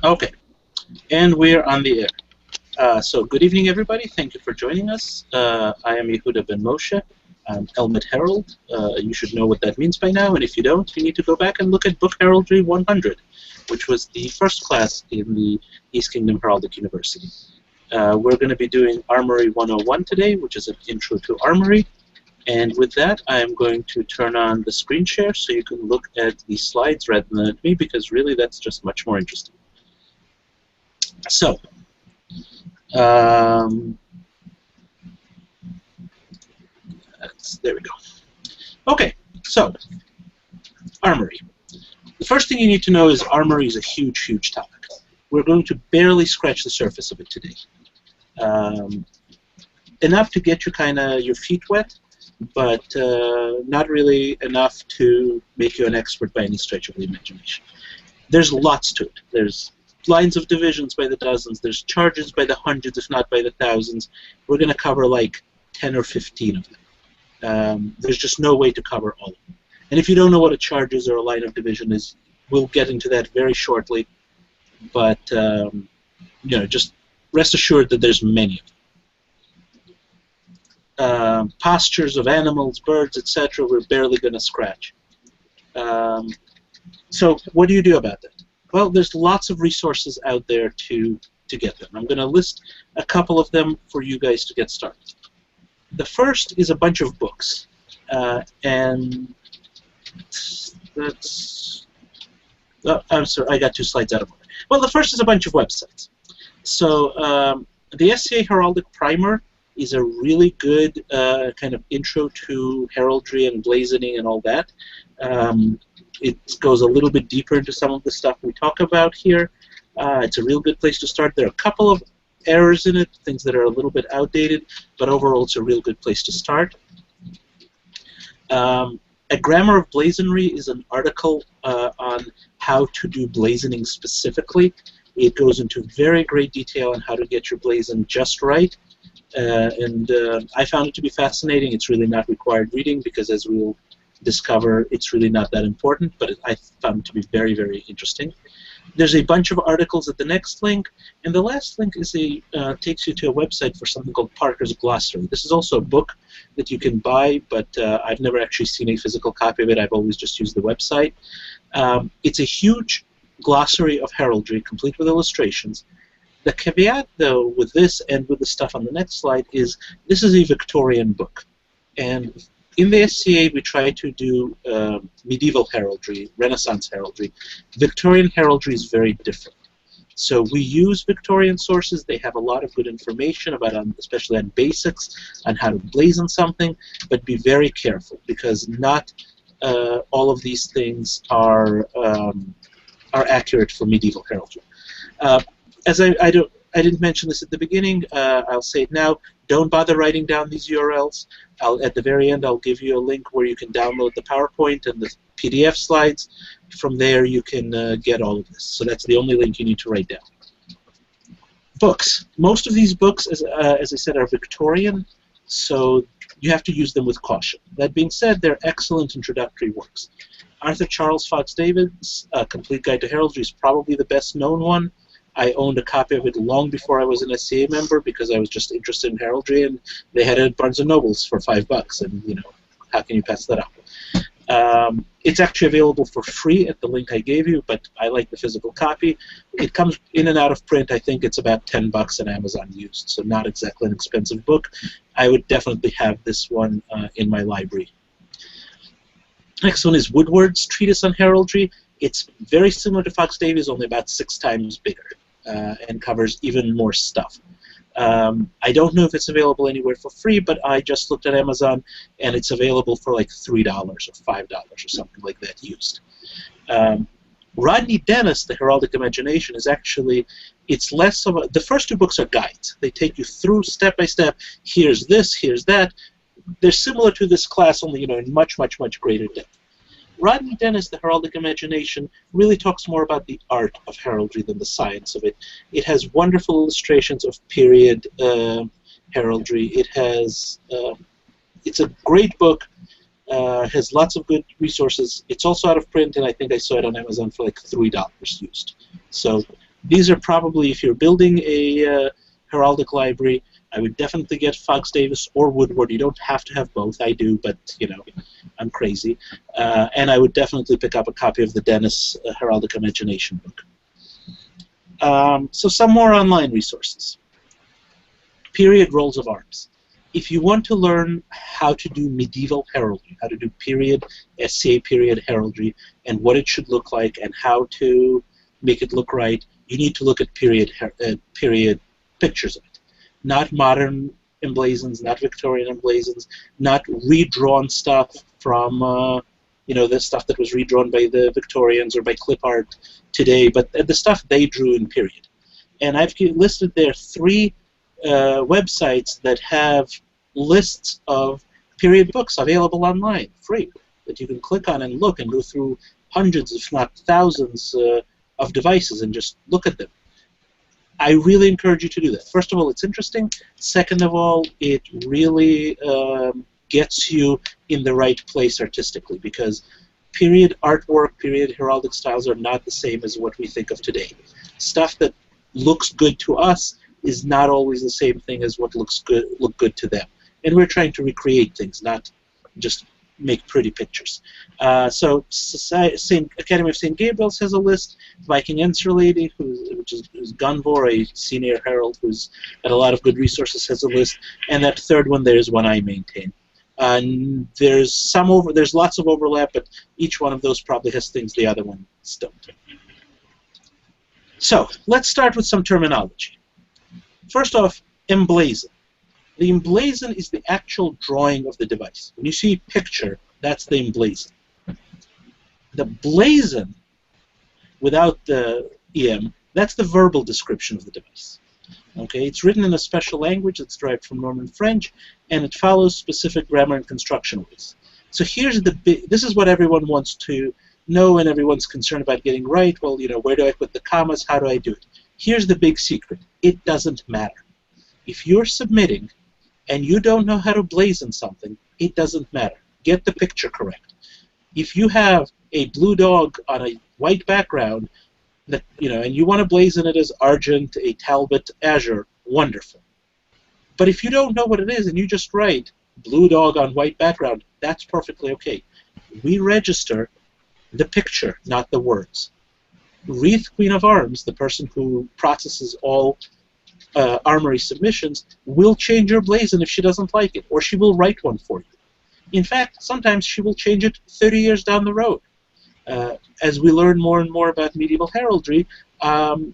Okay, and we're on the air. So good evening, everybody. Thank you for joining us. I am Yehuda ben Moshe. I'm Elmet Herald. You should know what that means by now, and if you don't, you need to go back and look at Book Heraldry 100, which was the first class in the East Kingdom Herald University. We're going to be doing Armory 101 today, which is an intro to Armory. And with that, I'm going to turn on the screen share so you can look at the slides rather than at me, because really that's just much more interesting. So, there we go. Okay, so, Armory. The first thing you need to know is Armory is a huge, huge topic. We're going to barely scratch the surface of it today. Enough to get you kind of your feet wet, but not really enough to make you an expert by any stretch of the imagination. There's lots to it. There's lines of divisions by the dozens. There's charges by the hundreds, if not by the thousands. We're going to cover like 10 or 15 of them. There's just no way to cover all of them. And if you don't know what a charge is or a line of division is, we'll get into that very shortly. But you know, just rest assured that there's many of them. Postures of animals, birds, etc. We're barely going to scratch. So what do you do about that? Well, there's lots of resources out there to get them. I'm going to list a couple of them for you guys to get started. The first is a bunch of books, and that's. Oh, I'm sorry, I got two slides out of order. Well, the first is a bunch of websites. So the SCA Heraldic Primer is a really good kind of intro to heraldry and blazoning and all that. It goes a little bit deeper into some of the stuff we talk about here. It's a real good place to start. There are a couple of errors in it, things that are a little bit outdated, but overall it's a real good place to start. A Grammar of Blazonry is an article on how to do blazoning specifically. It goes into very great detail on how to get your blazon just right. And I found it to be fascinating. It's really not required reading because, as we'll discover, it's really not that important, but I found it to be very, very interesting. There's a bunch of articles at the next link, and the last link is takes you to a website for something called Parker's Glossary. This is also a book that you can buy, but I've never actually seen a physical copy of it. I've always just used the website. It's a huge glossary of heraldry, complete with illustrations. The caveat, though, with this and with the stuff on the next slide is this is a Victorian book. And in the SCA, we try to do medieval heraldry, Renaissance heraldry. Victorian heraldry is very different. So we use Victorian sources. They have a lot of good information about, especially on basics, on how to blazon something, but be very careful because not all of these things are accurate for medieval heraldry. As I didn't mention this at the beginning, I'll say it now. Don't bother writing down these URLs. At the very end, I'll give you a link where you can download the PowerPoint and the PDF slides. From there, you can get all of this. So that's the only link you need to write down. Books. Most of these books, as I said, are Victorian, so you have to use them with caution. That being said, they're excellent introductory works. Arthur Charles Fox David's Complete Guide to Heraldry is probably the best known one. I owned a copy of it long before I was an SCA member because I was just interested in heraldry, and they had it at Barnes & Noble's for $5, and you know, how can you pass that up? It's actually available for free at the link I gave you, but I like the physical copy. It comes in and out of print. I think it's about $10 on Amazon used, so not exactly an expensive book. I would definitely have this one in my library. Next one is Woodward's Treatise on Heraldry. It's very similar to Fox Davies, only about 6 times bigger. And covers even more stuff. I don't know if it's available anywhere for free, but I just looked at Amazon, and it's available for like $3 or $5 or something like that used. Rodney Dennis, The Heraldic Imagination, is actually, it's less of a, the first 2 books are guides. They take you through step by step. Here's this, here's that. They're similar to this class, only in much, much, much greater depth. Rodney Dennis, The Heraldic Imagination, really talks more about the art of heraldry than the science of it. It has wonderful illustrations of period heraldry. It has, it's a great book. Has lots of good resources. It's also out of print, and I think I saw it on Amazon for like $3 used. So These are probably, if you're building a heraldic library, I would definitely get Fox Davis or Woodward. You don't have to have both. I do, but you know, I'm crazy. And I would definitely pick up a copy of the Dennis Heraldic Imagination book. So some more online resources. Period rolls of arms. If you want to learn how to do medieval heraldry, how to do period, SCA period heraldry, and what it should look like, and how to make it look right, you need to look at period pictures of it. Not modern emblazons, not Victorian emblazons, not redrawn stuff from you know, the stuff that was redrawn by the Victorians or by clip art today, but the stuff they drew in period. And I've listed there 3 websites that have lists of period books available online, free, that you can click on and look and go through hundreds, if not thousands, of devices and just look at them. I really encourage you to do that. First of all, it's interesting. Second of all, it really gets you in the right place artistically, because period artwork, period heraldic styles are not the same as what we think of today. Stuff that looks good to us is not always the same thing as what look good to them. And we're trying to recreate things, not just make pretty pictures. So Academy of St. Gabriel's has a list. Viking Ensor Lady, who's Gunvor, a senior herald who's got a lot of good resources, has a list. And that third one there is one I maintain. And there's lots of overlap, but each one of those probably has things the other ones don't. So let's start with some terminology. First off, emblazon. The emblazon is the actual drawing of the device. When you see a picture, that's the emblazon. The blazon, without the EM, that's the verbal description of the device. Okay, it's written in a special language that's derived from Norman French, and it follows specific grammar and construction rules. So here's this is what everyone wants to know, and everyone's concerned about getting right. Well, you know, where do I put the commas? How do I do it? Here's the big secret. It doesn't matter. If you're submitting and you don't know how to blazon something, it doesn't matter. Get the picture correct. If you have a blue dog on a white background, that, you know, and you want to blazon it as Argent, a Talbot, Azure, wonderful. But if you don't know what it is and you just write blue dog on white background, that's perfectly okay. We register the picture, not the words. Wreath Queen of Arms, the person who processes all Armory submissions, will change your blazon if she doesn't like it, or she will write one for you. In fact, sometimes she will change it 30 years down the road. As we learn more and more about medieval heraldry,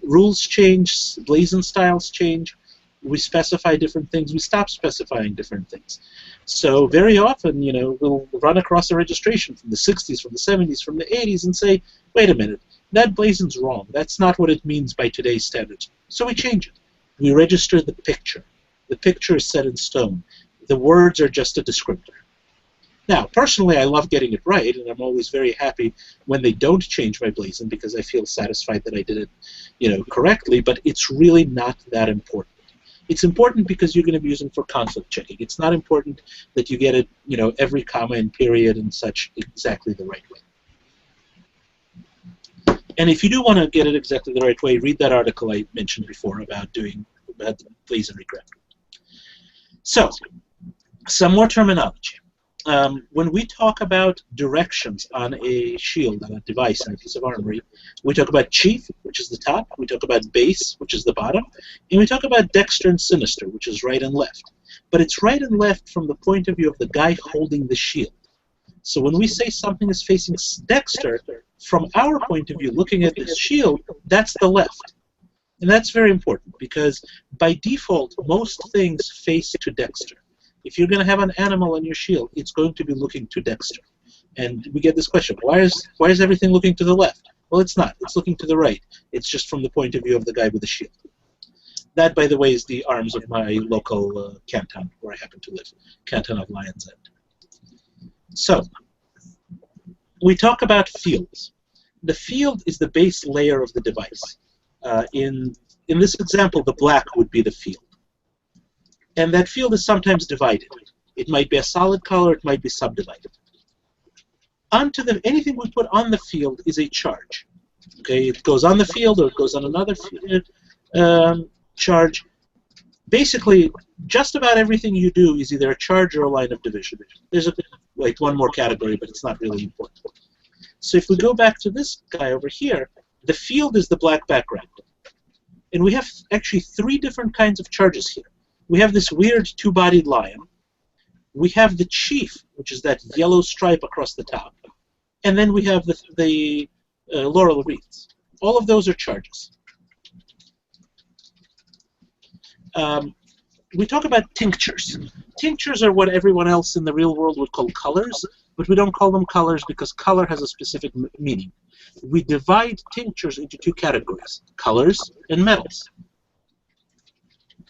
rules change, blazon styles change, we specify different things, we stop specifying different things. So very often, you know, we'll run across a registration from the 60s, from the 70s, from the 80s, and say, wait a minute, that blazon's wrong. That's not what it means by today's standards. So we change it. We register the picture. The picture is set in stone. The words are just a descriptor. Now, personally, I love getting it right, and I'm always very happy when they don't change my blazon because I feel satisfied that I did it, you know, correctly, but it's really not that important. It's important because you're going to be using for conflict checking. It's not important that you get it, you know, every comma and period and such exactly the right way. And if you do want to get it exactly the right way, read that article I mentioned before about blazonry grammar. So, some more terminology. When we talk about directions on a shield, on a device, on a piece of armory, we talk about chief, which is the top, we talk about base, which is the bottom, and we talk about dexter and sinister, which is right and left. But it's right and left from the point of view of the guy holding the shield. So when we say something is facing dexter, from our point of view, looking at this shield, that's the left. And that's very important because by default, most things face to dexter. If you're going to have an animal on your shield, it's going to be looking to dexter. And we get this question, why is everything looking to the left? Well, it's not. It's looking to the right. It's just from the point of view of the guy with the shield. That, by the way, is the arms of my local canton where I happen to live, Canton of Lion's End. So, we talk about fields. The field is the base layer of the device. In this example, the black would be the field. And that field is sometimes divided. It might be a solid color, it might be subdivided. Anything we put on the field is a charge. Okay, it goes on the field or it goes on another charge. Basically, just about everything you do is either a charge or a line of division. There's like one more category, but it's not really important. So if we go back to this guy over here, the field is the black background. And we have actually 3 different kinds of charges here. We have this weird 2-bodied lion. We have the chief, which is that yellow stripe across the top. And then we have the laurel wreaths. All of those are charges. We talk about tinctures. Tinctures are what everyone else in the real world would call colors, but we don't call them colors because color has a specific meaning. We divide tinctures into 2 categories, colors and metals.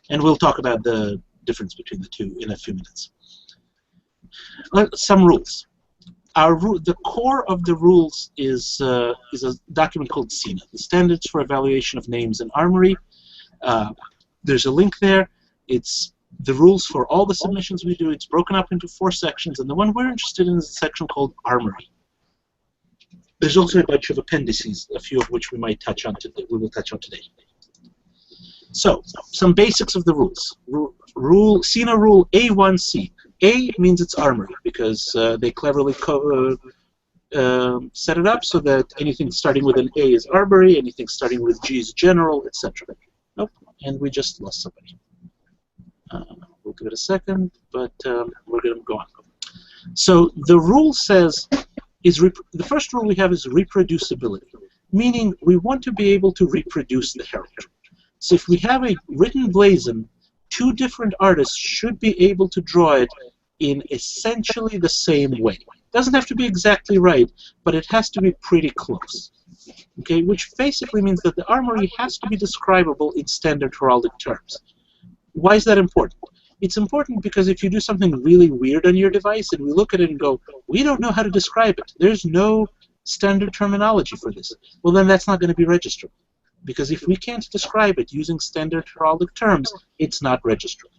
And we'll talk about the difference between the two in a few minutes. Some rules. The core of the rules is a document called SINA, the Standards for Evaluation of Names in Armory. There's a link there. It's the rules for all the submissions we do. It's broken up into 4 sections, and the one we're interested in is a section called Armory. There's also a bunch of appendices, a few of which we might touch on today. We will touch on today. So, some basics of the rules. SINA rule A1C. A means it's Armory because they cleverly set it up so that anything starting with an A is Armory, anything starting with G is General, etc. Nope, and we just lost somebody. We'll give it a second, but we're going to go on. So the rule says, the first rule we have is reproducibility, meaning we want to be able to reproduce the heraldry. So if we have a written blazon, 2 different artists should be able to draw it in essentially the same way. It doesn't have to be exactly right, but it has to be pretty close. Okay, which basically means that the armory has to be describable in standard heraldic terms. Why is that important? It's important because if you do something really weird on your device and we look at it and go, we don't know how to describe it, there's no standard terminology for this, well then that's not going to be registrable. Because if we can't describe it using standard heraldic terms, it's not registrable.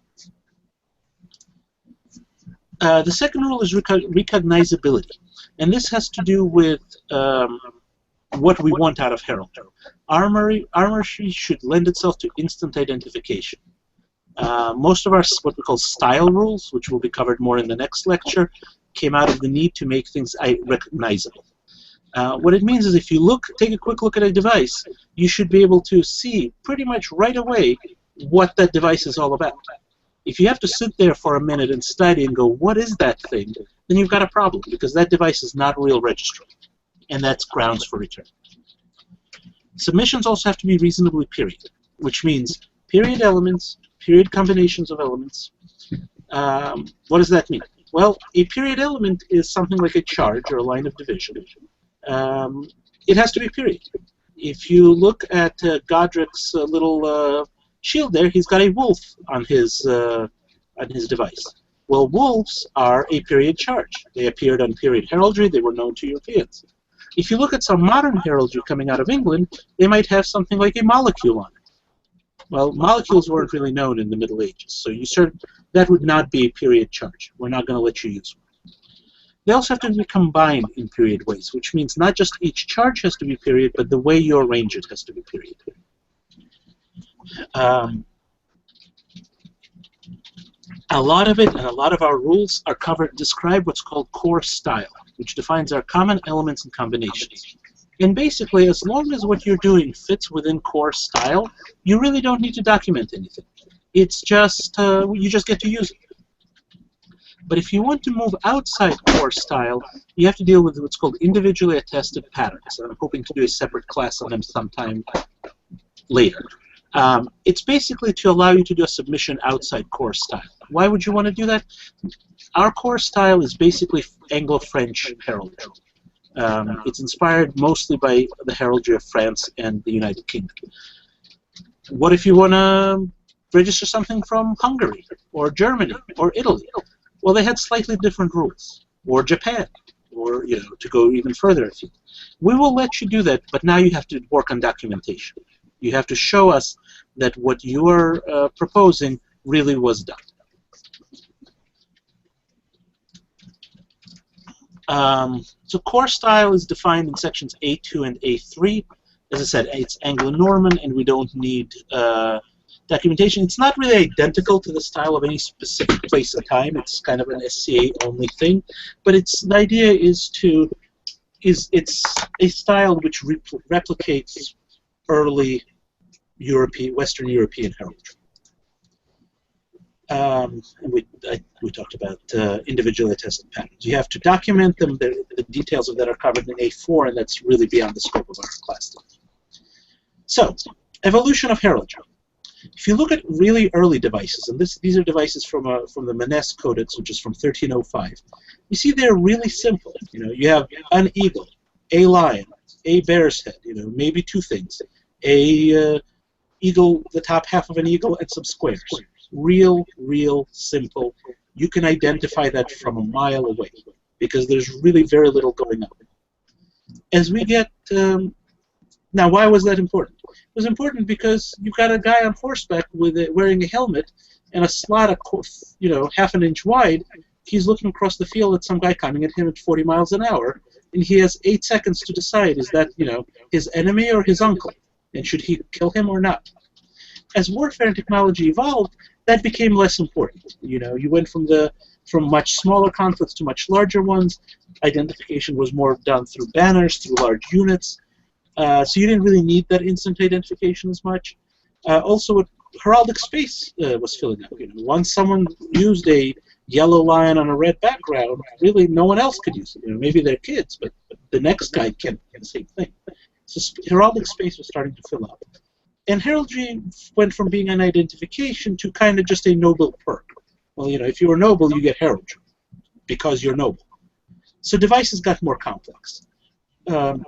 The second rule is recognizability. And this has to do with what we want out of heraldry. Armory should lend itself to instant identification. Most of our what we call style rules, which will be covered more in the next lecture, came out of the need to make things recognizable. What it means is if you take a quick look at a device, you should be able to see pretty much right away what that device is all about. If you have to sit there for a minute and study and go, what is that thing, then you've got a problem because that device is not real registrable, and that's grounds for return. Submissions also have to be reasonably period, which means period elements, period combinations of elements. What does that mean? Well, a period element is something like a charge or a line of division. It has to be period. If you look at Godric's little shield there, he's got a wolf on his device. Well, wolves are a period charge. They appeared on period heraldry. They were known to Europeans. If you look at some modern heraldry coming out of England, they might have something like a molecule on it. Well, molecules weren't really known in the Middle Ages, so that would not be a period charge. We're not going to let you use one. They also have to be combined in period ways, which means not just each charge has to be period, but the way you arrange it has to be period. A lot of it and a lot of our rules are describe what's called core style, which defines our common elements and combinations. And basically, as long as what you're doing fits within core style, you really don't need to document anything. It's just, you just get to use it. But if you want to move outside core style, you have to deal with what's called individually attested patterns. And I'm hoping to do a separate class on them sometime later. It's basically to allow you to do a submission outside core style. Why would you want to do that? Our core style is basically Anglo-French heraldry. It's inspired mostly by the heraldry of France and the United Kingdom. What if you want to register something from Hungary or Germany or Italy? Well, they had slightly different rules, or Japan, or to go even further afield. We will let you do that, but now you have to work on documentation. You have to show us that what you are proposing really was done. So core style is defined in sections A2 and A3. As I said, it's Anglo-Norman, and we don't need documentation. It's not really identical to the style of any specific place and time. It's kind of an SCA-only thing, but the idea is it's a style which replicates early Western European heraldry. And we talked about individually attested patterns. You have to document them. The details of that are covered in A4, and that's really beyond the scope of our class today. So, evolution of heraldry. If you look at really early devices, and these are devices from the Maness Codex, which is from 1305, you see they're really simple. You have an eagle, a lion, a bear's head. Maybe two things: a eagle, the top half of an eagle, and some squares. Real simple. You can identify that from a mile away because there's really very little going on. As we get now, why was that important? It was important because you've got a guy on horseback wearing a helmet and a slot, half an inch wide. He's looking across the field at some guy coming at him at 40 miles an hour, and he has 8 seconds to decide: is that his enemy or his uncle, and should he kill him or not? As warfare and technology evolved, that became less important. You went from much smaller conflicts to much larger ones. Identification was more done through banners, through large units. So you didn't really need that instant identification as much. Also, heraldic space was filling up. Once someone used a yellow lion on a red background, really no one else could use it. Maybe their kids, but the next guy can't do the same thing. So heraldic space was starting to fill up. And heraldry went from being an identification to kind of just a noble perk. Well, if you were noble, you get heraldry because you're noble. So devices got more complex.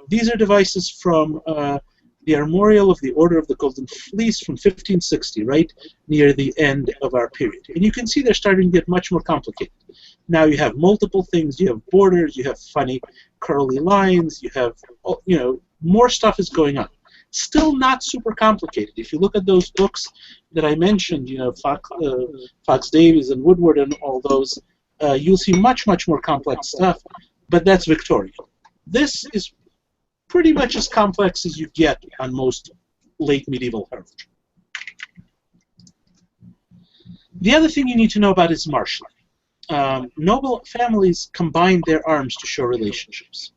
These are devices from the Armorial of the Order of the Golden Fleece from 1560, right near the end of our period. And you can see they're starting to get much more complicated. Now you have multiple things. You have borders. You have funny curly lines. You have, more stuff is going on. Still not super complicated. If you look at those books that I mentioned, Fox Davies and Woodward and all those, you'll see much more complex stuff, but that's Victorian. This is pretty much as complex as you get on most late medieval heraldry. The other thing you need to know about is marshalling. Noble families combined their arms to show relationships.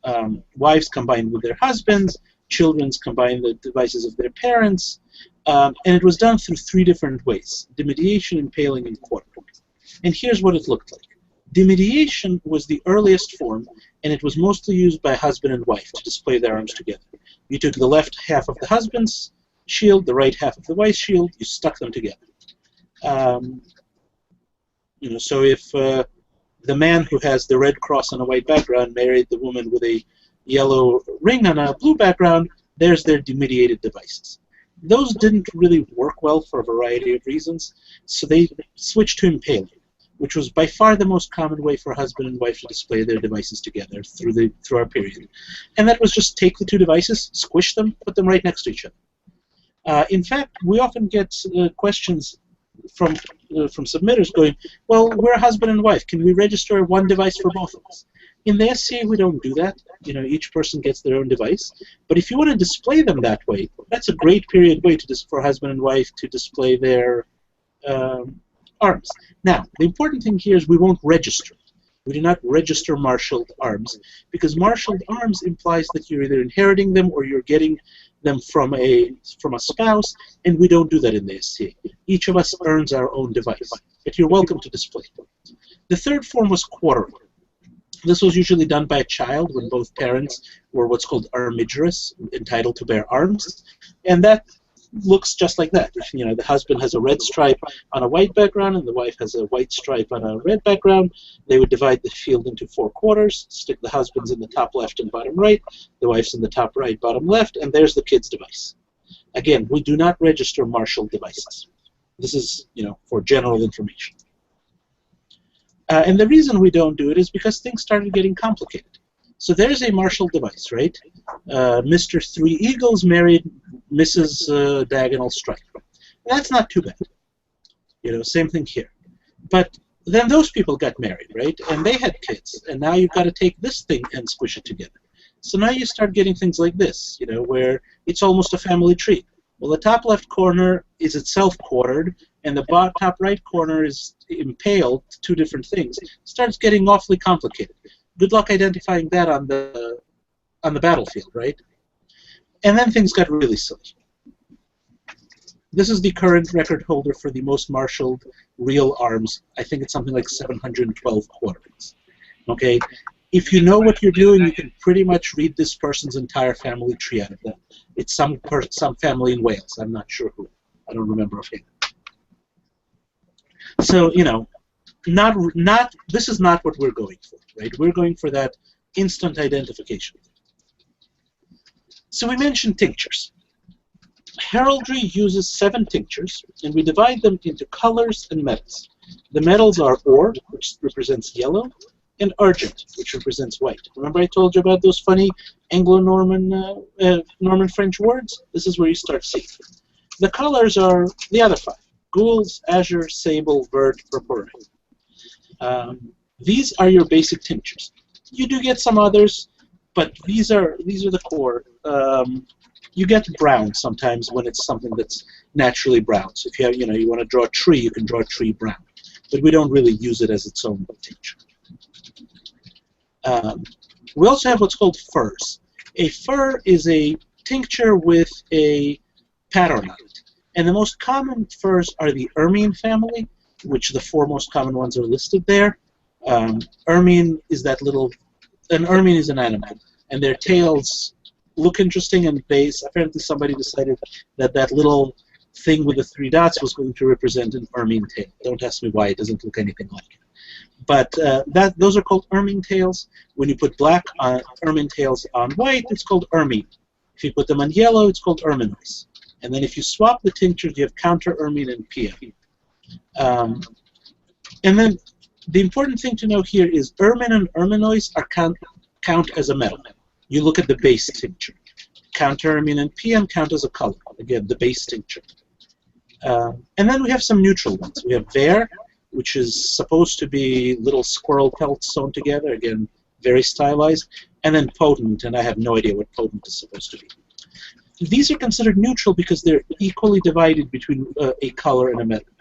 Wives combined with their husbands, children combined the devices of their parents, and it was done through 3 different ways: dimidiation, impaling, and quartering. And here's what it looked like. Dimidiation was the earliest form, and it was mostly used by husband and wife to display their arms together. You took the left half of the husband's shield, the right half of the wife's shield, you stuck them together. So if the man who has the red cross on a white background married the woman with a yellow ring on a blue background, there's their demediated devices. Those didn't really work well for a variety of reasons, so they switched to impaling, which was by far the most common way for husband and wife to display their devices together through our period. And that was just take the 2 devices, squish them, put them right next to each other. In fact, we often get questions from submitters going, well, we're husband and wife. Can we register one device for both of us? In the SCA, we don't do that. Each person gets their own device. But if you want to display them that way, that's a great period way for husband and wife to display their arms. Now, the important thing here is we won't register. We do not register marshaled arms, because marshaled arms implies that you're either inheriting them or you're getting them from a spouse, and we don't do that in the SCA. Each of us earns our own device, but you're welcome to display them. The 3rd form was quartering. This was usually done by a child when both parents were what's called armigerous, entitled to bear arms, and that looks just like that. The husband has a red stripe on a white background and the wife has a white stripe on a red background. They would divide the field into 4 quarters, stick the husbands in the top left and bottom right, the wife's in the top right, bottom left, and there's the kid's device. Again, we do not register marshaled devices. This is, for general information. And the reason we don't do it is because things started getting complicated. So there's a marshaled device, right? Mr. 3 Eagles married Mrs. Diagonal Stripe. That's not too bad. Same thing here. But then those people got married, right? And they had kids. And now you've got to take this thing and squish it together. So now you start getting things like this, you know, where it's almost a family tree. Well, the top left corner is itself quartered, and the top right corner is impaled, two different things. It starts getting awfully complicated. Good luck identifying that on the battlefield, right? And then things got really silly. This is the current record holder for the most marshaled real arms. I think it's something like 712 quarterings. Okay? If you know what you're doing, you can pretty much read this person's entire family tree out of them. It's some family in Wales. I'm not sure who. I don't remember offhand. So, you know, this is not what we're going for, right? We're going for that instant identification. So we mentioned tinctures. Heraldry uses 7 tinctures, and we divide them into colors and metals. The metals are ore, which represents yellow, and argent, which represents white. Remember I told you about those funny Anglo-Norman Norman French words? This is where you start seeing. The colors are the other 5. Gules, azure, sable, vert, purpurine. These are your basic tinctures. You do get some others, but these are the core. You get brown sometimes when it's something that's naturally brown. So if you have, you know, you want to draw a tree, you can draw a tree brown. But we don't really use it as its own tincture. We also have what's called furs. A fur is a tincture with a pattern on it. And the most common furs are the ermine family, which the 4 most common ones are listed there. Ermine is that little... An ermine is an animal, and their tails look interesting, and apparently somebody decided that that little thing with the 3 dots was going to represent an ermine tail. Don't ask me why, it doesn't look anything like it. But those are called ermine tails. When you put black ermine tails on white, it's called ermine. If you put them on yellow, it's called erminois. And then if you swap the tinctures, you have counter ermine and PM. And then the important thing to know here is ermine and erminois are count as a metal. You look at the base tincture. Counter ermine and PM count as a color. Again, the base tincture. And then we have some neutral ones. We have vert, which is supposed to be little squirrel pelts sewn together. Again, very stylized. And then potent, and I have no idea what potent is supposed to be. These are considered neutral because they're equally divided between a color and a metal,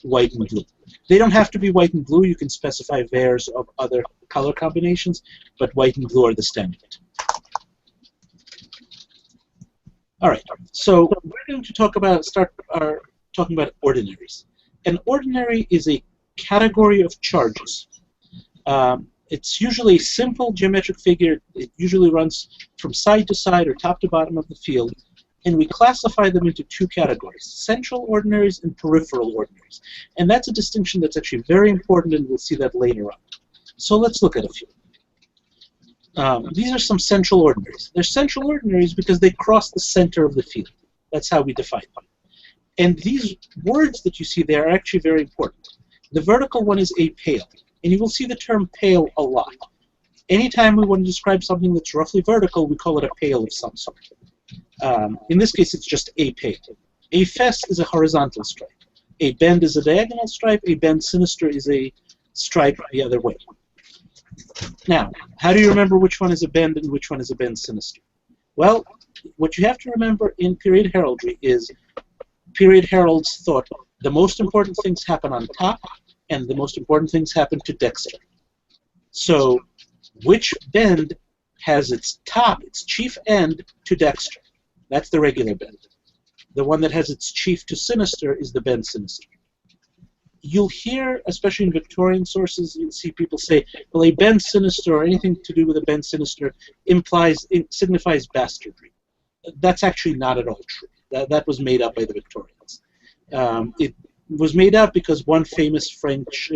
white and blue. They don't have to be white and blue. You can specify varies of other color combinations, but white and blue are the standard. All right, so we're going to start talking about ordinaries. An ordinary is a category of charges. It's usually a simple geometric figure. It usually runs from side to side or top to bottom of the field, and we classify them into 2 categories, central ordinaries and peripheral ordinaries. And that's a distinction that's actually very important, and we'll see that later on. So let's look at a few. These are some central ordinaries. They're central ordinaries because they cross the center of the field. That's how we define them. And these words that you see there are actually very important. The vertical one is a pale, and you will see the term pale a lot. Anytime we want to describe something that's roughly vertical, we call it a pale of some sort. In this case, it's just a pale. A fess is a horizontal stripe. A bend is a diagonal stripe. A bend sinister is a stripe the other way. Now, how do you remember which one is a bend and which one is a bend sinister? Well, what you have to remember in period heraldry is period heralds thought the most important things happen on top and the most important things happen to dexter. So, which bend has its top, its chief end, to dexter? That's the regular bend. The one that has its chief to sinister is the bend sinister. You'll hear, especially in Victorian sources, you'll see people say, well, a bend sinister or anything to do with a bend sinister signifies bastardry. That's actually not at all true. That was made up by the Victorians. It was made up because one famous French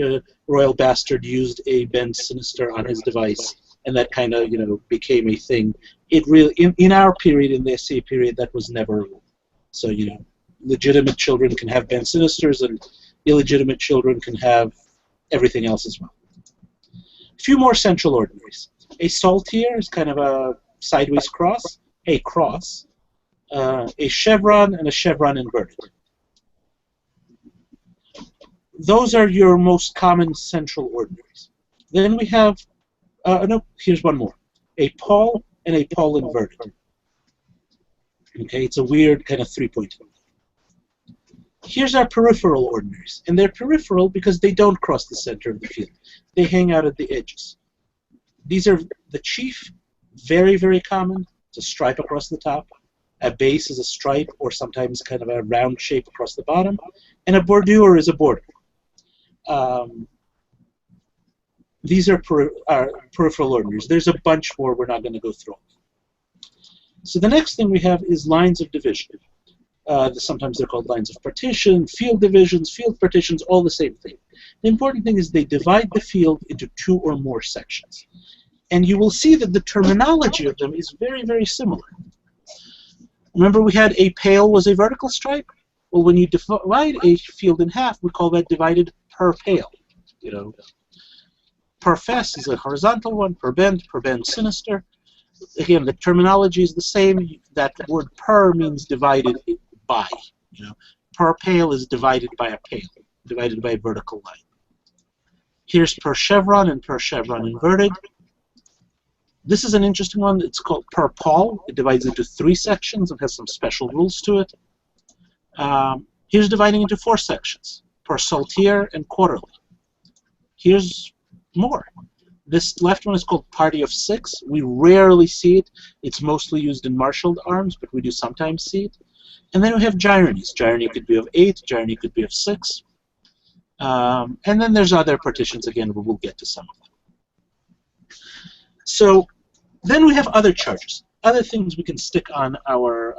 royal bastard used a bend sinister on his device, and that kind of, became a thing. It really, in our period, in the SA period, that was never a rule. So, legitimate children can have bend sinisters, and illegitimate children can have everything else as well. A few more central ordinaries. A saltire is kind of a sideways cross, a cross, a chevron, and a chevron inverted. Those are your most common central ordinaries. Then we have, no, here's one more. A pall and a pole inverted. Okay, it's a weird kind of three-point. Here's our peripheral ordinaries, and they're peripheral because they don't cross the center of the field. They hang out at the edges. These are the chief, very, very common. It's a stripe across the top. A base is a stripe, or sometimes kind of a round shape across the bottom, and a bordure is a border. These are peripheral ordinaries. There's a bunch more we're not going to go through. So the next thing we have is lines of division. Sometimes they're called lines of partition, field divisions, field partitions, all the same thing. The important thing is they divide the field into two or more sections. And you will see that the terminology of them is very, very similar. Remember we had a pale was a vertical stripe? Well, when you divide a field in half, we call that divided per pale. You know, per fess is a horizontal one, per bend sinister. Again, the terminology is the same. That word per means divided by. You know, per pale is divided by a pale, divided by a vertical line. Here's per chevron and per chevron inverted. This is an interesting one. It's called per paul. It divides into 3 sections and has some special rules to it. Here's dividing into 4 sections, per saltier and quarterly. Here's more. This left one is called party of 6. We rarely see it. It's mostly used in marshaled arms, but we do sometimes see it. And then we have gyranies. Gyrany could be of 8, gyrany could be of 6. And then there's other partitions, again, but we'll get to some of them. So then we have other charges, other things we can stick on our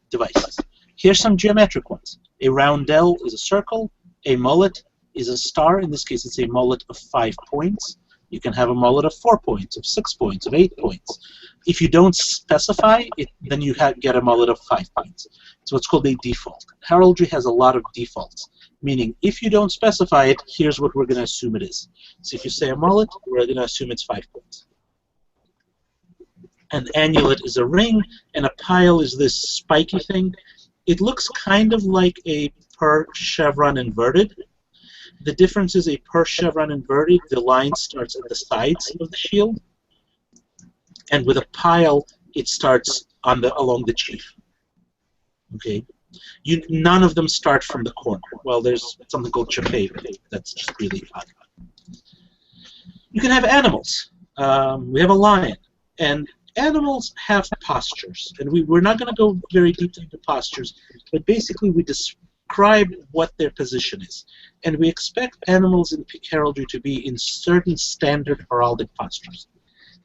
devices. Here's some geometric ones. A roundel is a circle. A mullet is a star. In this case, it's a mullet of 5 points. You can have a mullet of 4 points, of 6 points, of 8 points. If you don't specify it, then you get a mullet of 5 points. So it's called a default. Heraldry has a lot of defaults, meaning if you don't specify it, here's what we're going to assume it is. So if you say a mullet, we're going to assume it's 5 points. An annulet is a ring, and a pile is this spiky thing. It looks kind of like a per chevron inverted. The difference is a per chevron inverted, the line starts at the sides of the shield, and with a pile, it starts on along the chief. Okay, none of them start from the corner. Well, there's something called chape. That's just really fun. You can have animals. We have a lion, and animals have postures, and we're not going to go very deeply into postures, but basically we describe what their position is. And we expect animals in heraldry to be in certain standard heraldic postures.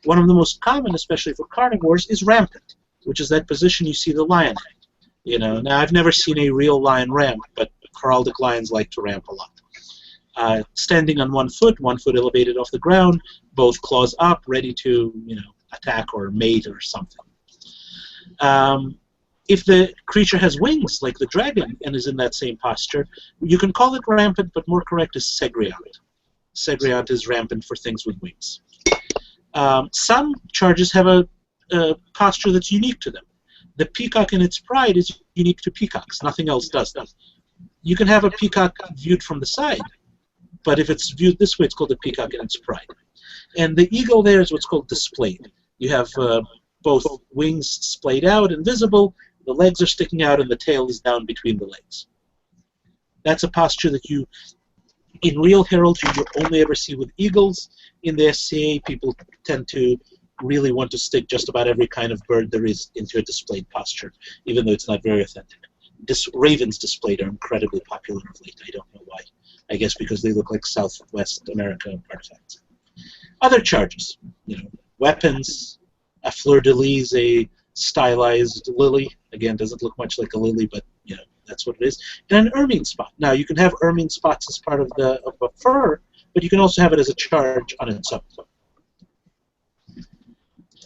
One of the most common, especially for carnivores, is rampant, which is that position you see the lion in. You know, now I've never seen a real lion ramp, but heraldic lions like to ramp a lot. Standing on one foot elevated off the ground, both claws up, ready to, you know, attack or mate or something. If the creature has wings, like the dragon, and is in that same posture, you can call it rampant, but more correct is segreant. Segreant is rampant for things with wings. Some charges have a posture that's unique to them. The peacock in its pride is unique to peacocks. Nothing else does that. You can have a peacock viewed from the side, but if it's viewed this way, it's called a peacock in its pride. And the eagle there is what's called displayed. You have both wings splayed out and visible, the legs are sticking out, and the tail is down between the legs. That's a posture that you, in real heraldry, you only ever see with eagles. In the SCA, people tend to really want to stick just about every kind of bird there is into a displayed posture, even though it's not very authentic. Ravens displayed are incredibly popular of late. I don't know why. I guess because they look like Southwest America artifacts. Other charges, you know, weapons, a fleur-de-lis, a stylized lily. Again, doesn't look much like a lily, but you know, that's what it is. And an ermine spot. Now, you can have ermine spots as part of a fur, but you can also have it as a charge on its own.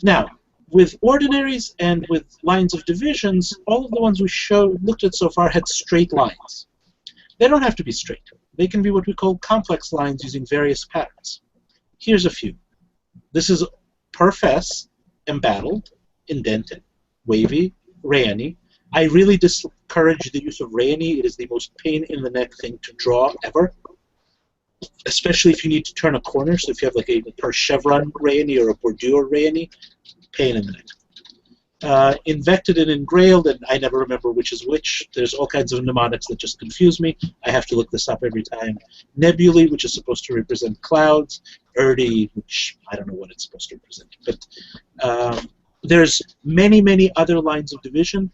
Now, with ordinaries and with lines of divisions, all of the ones we looked at so far had straight lines. They don't have to be straight. They can be what we call complex lines using various patterns. Here's a few. This is per fess, embattled, indented, wavy, rayony. I really discourage the use of rayony. It is the most pain-in-the-neck thing to draw ever, especially if you need to turn a corner. So if you have like a per chevron rayony or a bordure rayony, pain in the neck. Invected and engrailed, and I never remember which is which. There's all kinds of mnemonics that just confuse me. I have to look this up every time. Nebulae, which is supposed to represent clouds. Erdi, which I don't know what it's supposed to represent. But there's many, many other lines of division.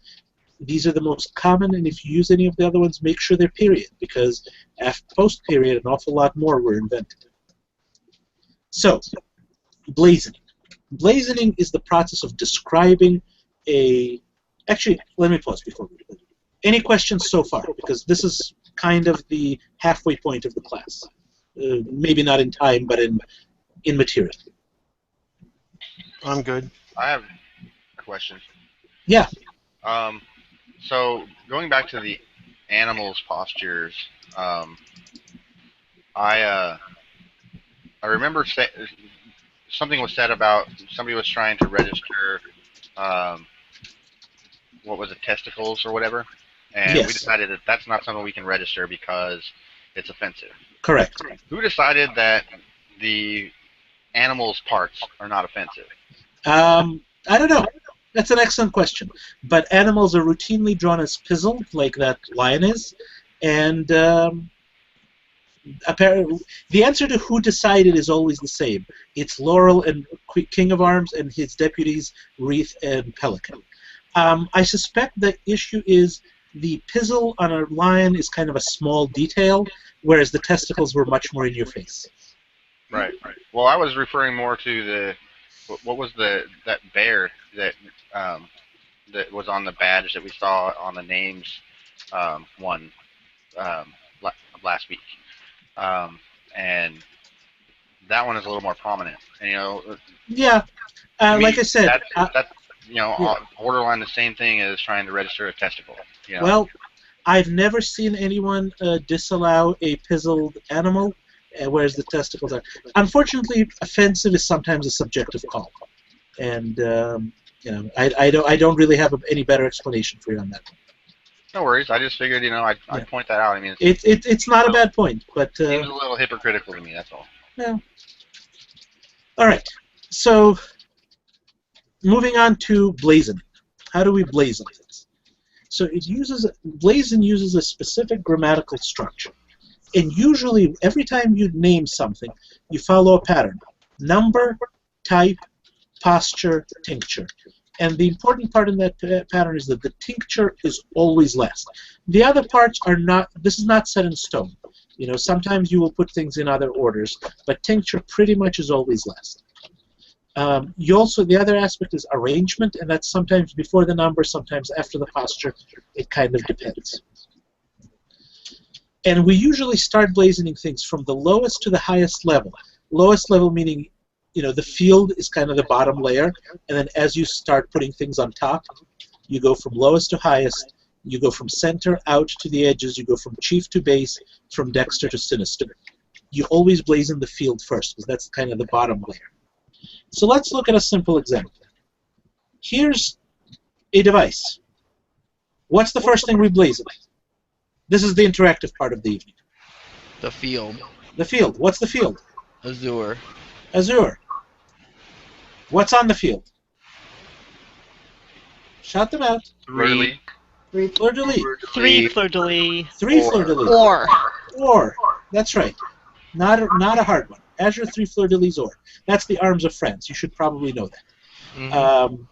These are the most common, and if you use any of the other ones, make sure they're period, because post-period, an awful lot more were invented. So, blazoning. Blazoning is the process of describing a... Actually, let me pause before we do. Any questions so far? Because this is kind of the halfway point of the class. Maybe not in time, but in material. I'm good. I have a question. Yeah. So going back to the animals' postures, I remember something was said about somebody was trying to register, what was it, testicles or whatever, and Yes. we decided that that's not something we can register because it's offensive. Correct. Who decided that the animals' parts are not offensive? I don't know. That's an excellent question. But animals are routinely drawn as pizzled, like that lion is, and apparently, the answer to who decided is always the same. It's Laurel and King of Arms and his deputies, Wreath and Pelican. I suspect the issue is the pizzle on a lion is kind of a small detail, whereas the testicles were much more in your face. Right. Well, I was referring more to the what was that bear that that was on the badge that we saw on the names one last week, and that one is a little more prominent. And, you know, Yeah, like I said, that's you know, yeah. borderline the same thing as trying to register a testicle. You know? Well, I've never seen anyone disallow a pizzled animal, whereas the testicles are. Unfortunately, offensive is sometimes a subjective call, and you know, I don't really have any better explanation for you on that. No worries. I just figured, you know, I'd point that out. I mean, It's not a bad point, but it seems a little hypocritical to me. That's all. yeah. All right. So, moving on to blazoning. How do we blazon things? So blazon uses a specific grammatical structure. And usually, every time you name something, you follow a pattern. Number, type, posture, tincture. And the important part in that pattern is that the tincture is always last. The other parts are not, this is not set in stone. You know, sometimes you will put things in other orders, but tincture pretty much is always last. The other aspect is arrangement, and that's sometimes before the number, sometimes after the posture. It kind of depends. And we usually start blazoning things from the lowest to the highest level. Lowest level meaning, you know, the field is kind of the bottom layer, and then as you start putting things on top, you go from lowest to highest, you go from center out to the edges, you go from chief to base, from dexter to sinister. You always blazon the field first, because that's kind of the bottom layer. So let's look at a simple example. Here's a device. What's the first thing we blazon? This is the interactive part of the evening. The field. The field. What's the field? Azure. Azure. What's on the field? Shout them out. Really? Fleur-de-lis. Three fleur-de-lis. Three fleur-de-lis. Or. That's right. Not a hard one. Azure 3 fleur-de-lis or. That's the arms of France. You should probably know that. Mm-hmm.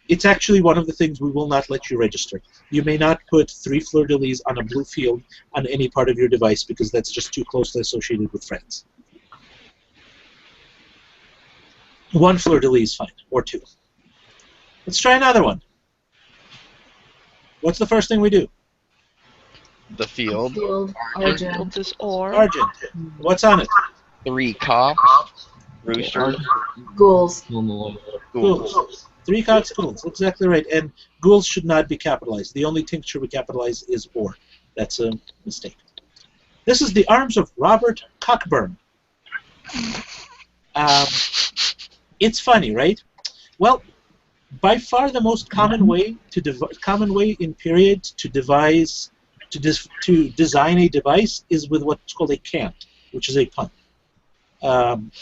It's actually one of the things we will not let you register. You may not put 3 fleur-de-lis on a blue field on any part of your device because that's just too closely associated with France. 1 fleur-de-lis is fine, or 2. Let's try another one. What's the first thing we do? The field. Argent is or. Argent. What's on it? 3 cocks. Roosters. Ghouls. Ghouls. 3 cocks, ghouls. Exactly right. And ghouls should not be capitalized. The only tincture we capitalize is or. That's a mistake. This is the arms of Robert Cockburn. It's funny, right? Well, by far the most common way in periods to design a device is with what's called a cant, which is a pun.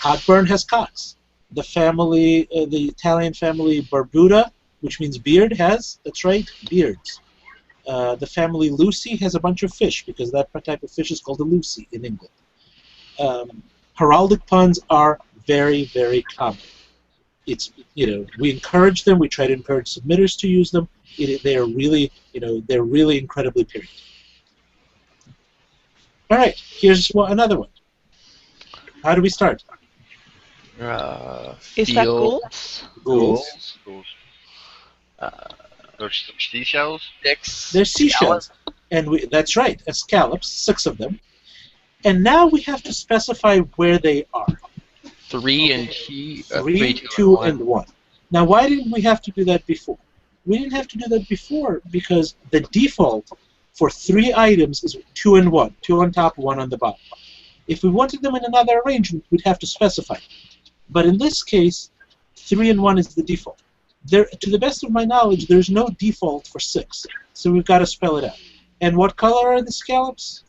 Cockburn has cocks. The family, the Italian family Barbuda which means beard has, that's right, beards. The family Lucy has a bunch of fish, because that type of fish is called a Lucy in England. Heraldic puns are very, very common. It's, we encourage them. We try to encourage submitters to use them. They are really, they're really incredibly period. All right, here's another one. How do we start? Is that ghouls? Ghouls. There's seashells? They're seashells. And that's right, scallops, 6 of them. And now we have to specify where they are. 3 and 2. 3, 2, and 1. Now, why didn't we have to do that before? We didn't have to do that before because the default for 3 items is 2 and 1. 2 on top, 1 on the bottom. If we wanted them in another arrangement, we'd have to specify. But in this case, 3 and 1 is the default. To the best of my knowledge, there's no default for 6. So we've got to spell it out. And what color are the scallops?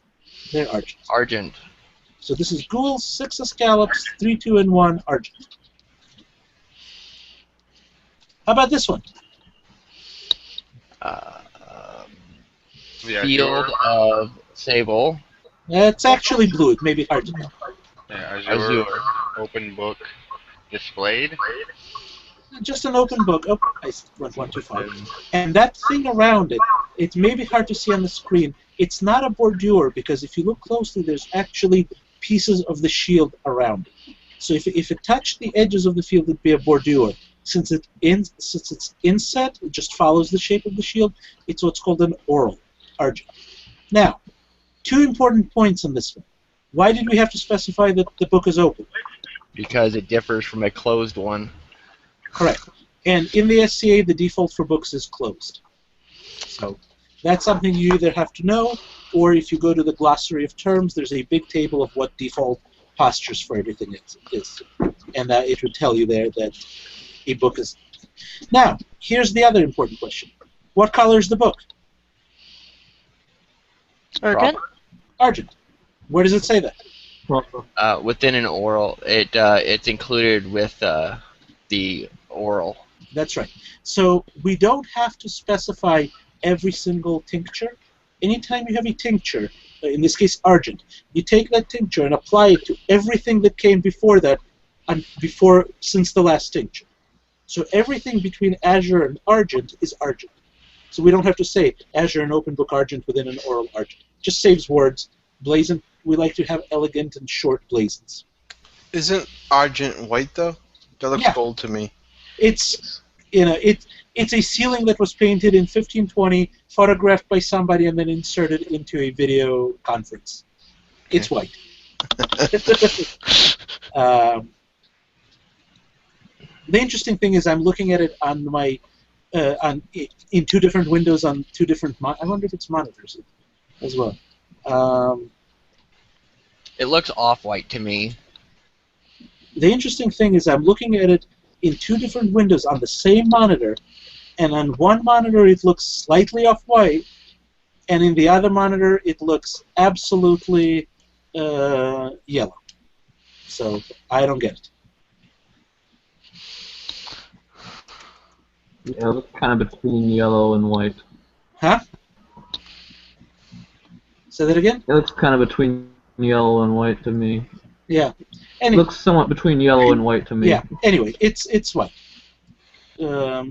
They're argent. Argent. So this is ghouls, 6 scallops, 3, 2, and 1 argent. How about this one? Field of Sable. It's actually blue. It may be hard to tell. Yeah, Azure. Open book displayed. Just an open book. Oh, I went 1 too far. And that thing around it, it may be hard to see on the screen. It's not a bordure because if you look closely, there's actually pieces of the shield around it. So if it touched the edges of the field, it'd be a bordure. Since it's inset, it just follows the shape of the shield. It's what's called an oral argent. Now, 2 important points on this one. Why did we have to specify that the book is open? Because it differs from a closed one. Correct. And in the SCA, the default for books is closed. So that's something you either have to know, or if you go to the Glossary of Terms, there's a big table of what default postures for everything is. And it would tell you there that a book is... Now, here's the other important question. What color is the book? Argent? Argent. Where does it say that? Within an oral, it's included with the oral. That's right. So we don't have to specify every single tincture. Anytime you have a tincture, in this case argent, you take that tincture and apply it to everything that came before that, since the last tincture. So everything between azure and argent is argent. So we don't have to say azure and open book argent within an oral argent. Just saves words. Blazon, we like to have elegant and short blazons. Isn't argent white though? That looks gold to me. It's it's a ceiling that was painted in 1520, photographed by somebody, and then inserted into a video conference. It's white. The interesting thing is I'm looking at it on my in 2 different windows on 2 different. I wonder if it's monitors as well. It looks off-white to me. The interesting thing is I'm looking at it in 2 different windows on the same monitor, and on one monitor it looks slightly off-white, and in the other monitor it looks absolutely yellow. So I don't get it. Yeah, it looks kind of between yellow and white. Huh? Say that again? It looks kind of between yellow and white to me. Yeah. It looks somewhat between yellow and white to me. Yeah. Anyway, it's white. Yeah.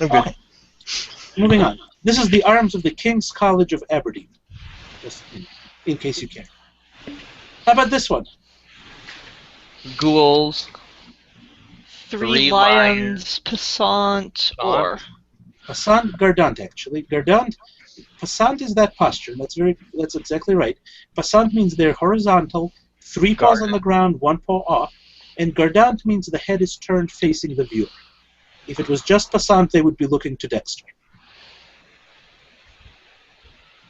Okay. Moving on. This is the arms of the King's College of Aberdeen. Just in case you care. How about this one? Ghouls. 3 lions, passant, or... Passant, gardant, actually. Gardant, passant is that posture. That's exactly right. Passant means they're horizontal, 3 paws on the ground, 1 paw off, and gardant means the head is turned facing the viewer. If it was just passant, they would be looking to dexter.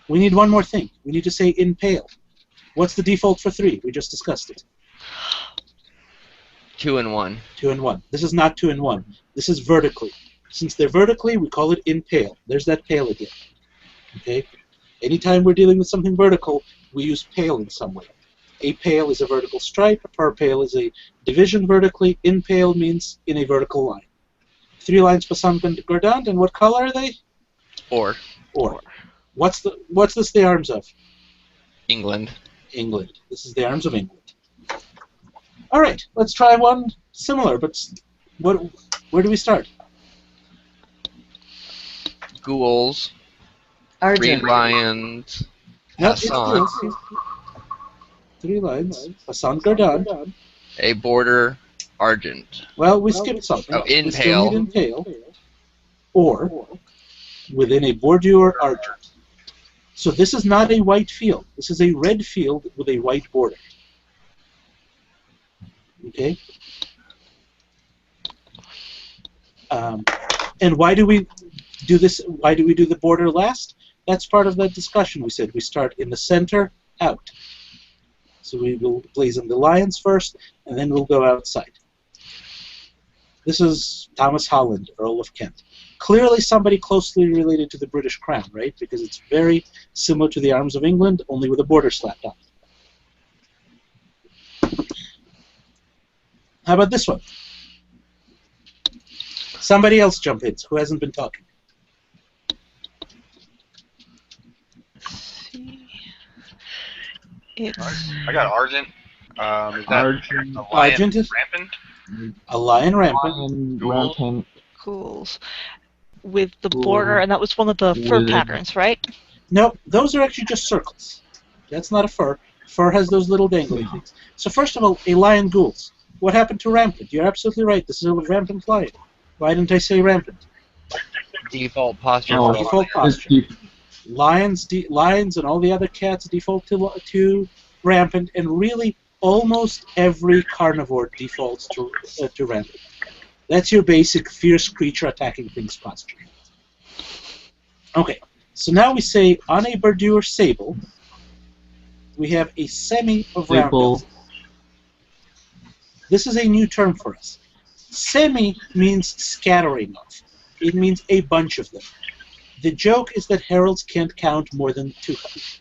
We need one more thing. We need to say impale. What's the default for 3? We just discussed it. 2 and 1. 2 and 1. This is not 2 and 1. This is vertically. Since they're vertically, we call it impale. There's that pale again. Okay? Anytime we're dealing with something vertical, we use pale in some way. A pale is a vertical stripe. A perpale is a division vertically. Impale means in a vertical line. 3 lines passant gardant, and what color are they? Or What's this the arms of? England. England. This is the arms of England. All right, let's try one similar, but where do we start? Ghouls. 3 Argent. lions. No, it's Passant. close. 3 lines. Passant gardant. A border argent. Well, we skipped something. Oh, We still need impale. impale. Or within a bordure argent. So this is not a white field. This is a red field with a white border. Okay? And why do we do this? Why do we do the border last? That's part of that discussion. We said we start in the center, out. So we will blazon the lions first, and then we'll go outside. This is Thomas Holland, Earl of Kent. Clearly somebody closely related to the British Crown, right? Because it's very similar to the arms of England, only with a border slapped on. How about this one? Somebody else jump in, who hasn't been talking. I got Argent. Is that Argent. a lion Argent is rampant? a lion rampant. Lion rampant. Ghouls. With the border, and that was one of the fur With- patterns, right? No, those are actually just circles. That's not a fur. Fur has those little dangling things. So first of all, a lion ghouls. What happened to rampant? You're absolutely right. This is a rampant lion. Why didn't I say rampant? Default posture. Oh, Default It's posture. deep. Lions and all the other cats default to rampant, and really almost every carnivore defaults to rampant. That's your basic fierce creature attacking things posture. Okay, so now we say on a bordure sable, we have a semi of Sable. roundels. This is a new term for us. Semi means scattering of. It means a bunch of them. The joke is that heralds can't count more than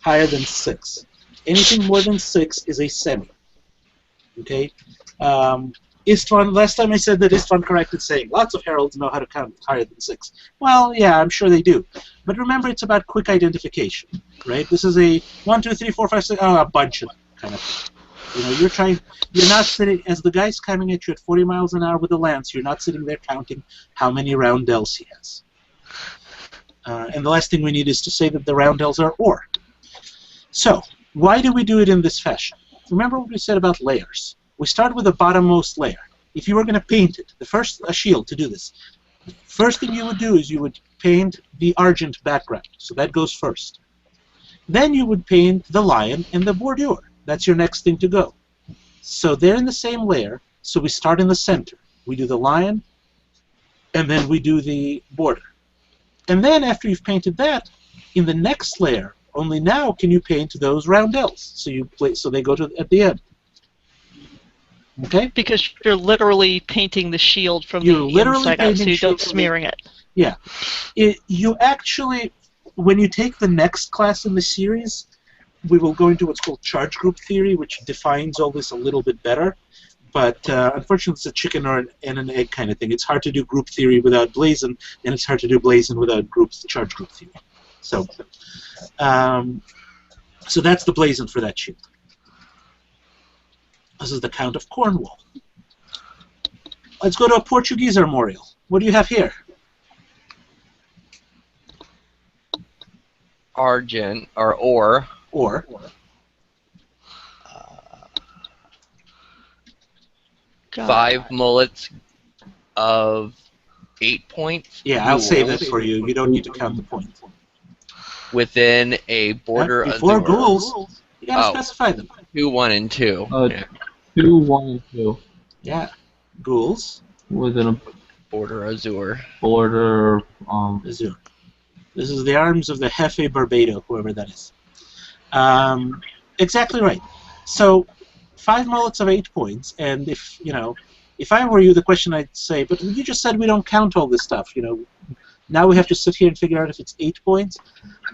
higher than 6. Anything more than 6 is a semi. Okay? Istvan, last time I said that Istvan corrected saying lots of heralds know how to count higher than 6. Well, yeah, I'm sure they do. But remember, it's about quick identification, right? This is a 1, 2, 3, 4, 5, 6, a bunch of them kind of thing. You know, you're not sitting, as the guy's coming at you at 40 miles an hour with a lance, you're not sitting there counting how many roundels he has. And the last thing we need is to say that the roundels are or. So, why do we do it in this fashion? Remember what we said about layers. We start with the bottommost layer. If you were going to paint it, a shield to do this, the first thing you would do is you would paint the argent background. So that goes first. Then you would paint the lion and the bordure. That's your next thing to go. So they're in the same layer, so we start in the center. We do the lion, and then we do the border. And then after you've painted that, in the next layer, only now can you paint those roundels. So they go to at the end. Okay? Because you're literally painting the shield from You're the literally inside out, so painting you shield don't from the- smearing it. Yeah. You actually, when you take the next class in the series, we will go into what's called charge group theory, which defines all this a little bit better. But unfortunately, it's a chicken and an egg kind of thing. It's hard to do group theory without blazon, and it's hard to do blazon without charge group theory. So, so that's the blazon for that shield. This is the Count of Cornwall. Let's go to a Portuguese armorial. What do you have here? Argent, or. Or. God. 5 mullets of 8 points. Yeah, I'll save that ghouls for you. You don't need to count the points. Within a border Before azure. ghouls, you gotta Oh. specify them. 2, 1, and 2. Yeah. 2, 1, and 2. Yeah, ghouls. Within a Border azure. border. Azure. This is the arms of the Jefe Barbado, whoever that is. Exactly right. So, 5 mullets of 8 points, and if I were you, the question I'd say, but you just said we don't count all this stuff, Now we have to sit here and figure out if it's 8 points.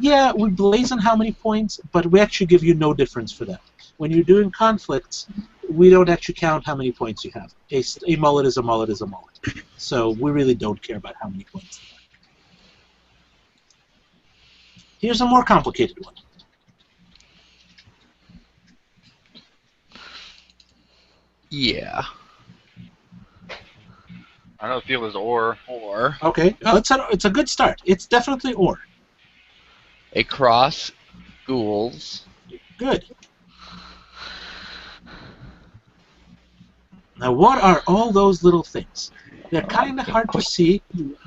Yeah, we blazon how many points, but we actually give you no difference for that. when you're doing conflicts, we don't actually count how many points you have. A mullet is a mullet is a mullet. So we really don't care about how many points they are. Here's a more complicated one. Yeah. I know the field is or. Or Okay, it's a good start. It's definitely or. a cross ghouls. Good. Now, what are all those little things? They're kind of hard to see,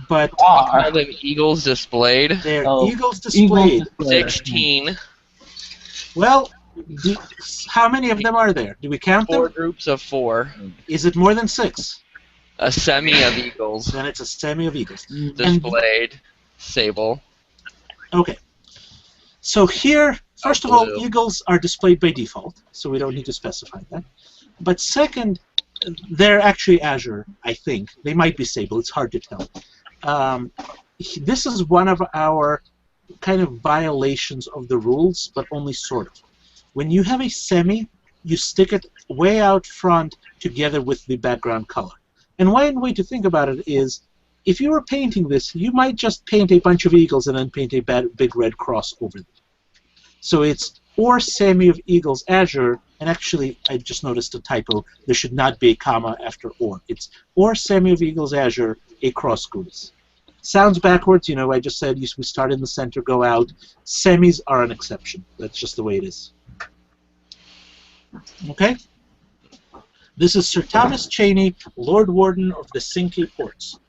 but Call them eagles displayed. they're Oh, eagles displayed. 16. Well, how many of them are there? Do we count 4 them? groups of 4. Is it more than 6? A semi of eagles Then it's a semi of eagles. displayed. Sable. Okay. So here, first of all, blue. eagles are displayed by default, so we don't need to specify that. But second, they're actually azure, I think. They might be sable. It's hard to tell. This is one of our kind of violations of the rules, but only sort of. When you have a semi, you stick it way out front together with the background color. And one way to think about it is, if you were painting this, you might just paint a bunch of eagles and then paint a big red cross over them. So it's or semi of eagles azure, and actually I just noticed a typo. There should not be a comma after or. It's or semi of eagles azure, a cross ghouls. Sounds backwards, you know, I just said we start in the center, go out. Semis are an exception. That's just the way it is. Okay? This is Sir Thomas Cheney, Lord Warden of the Cinque Ports,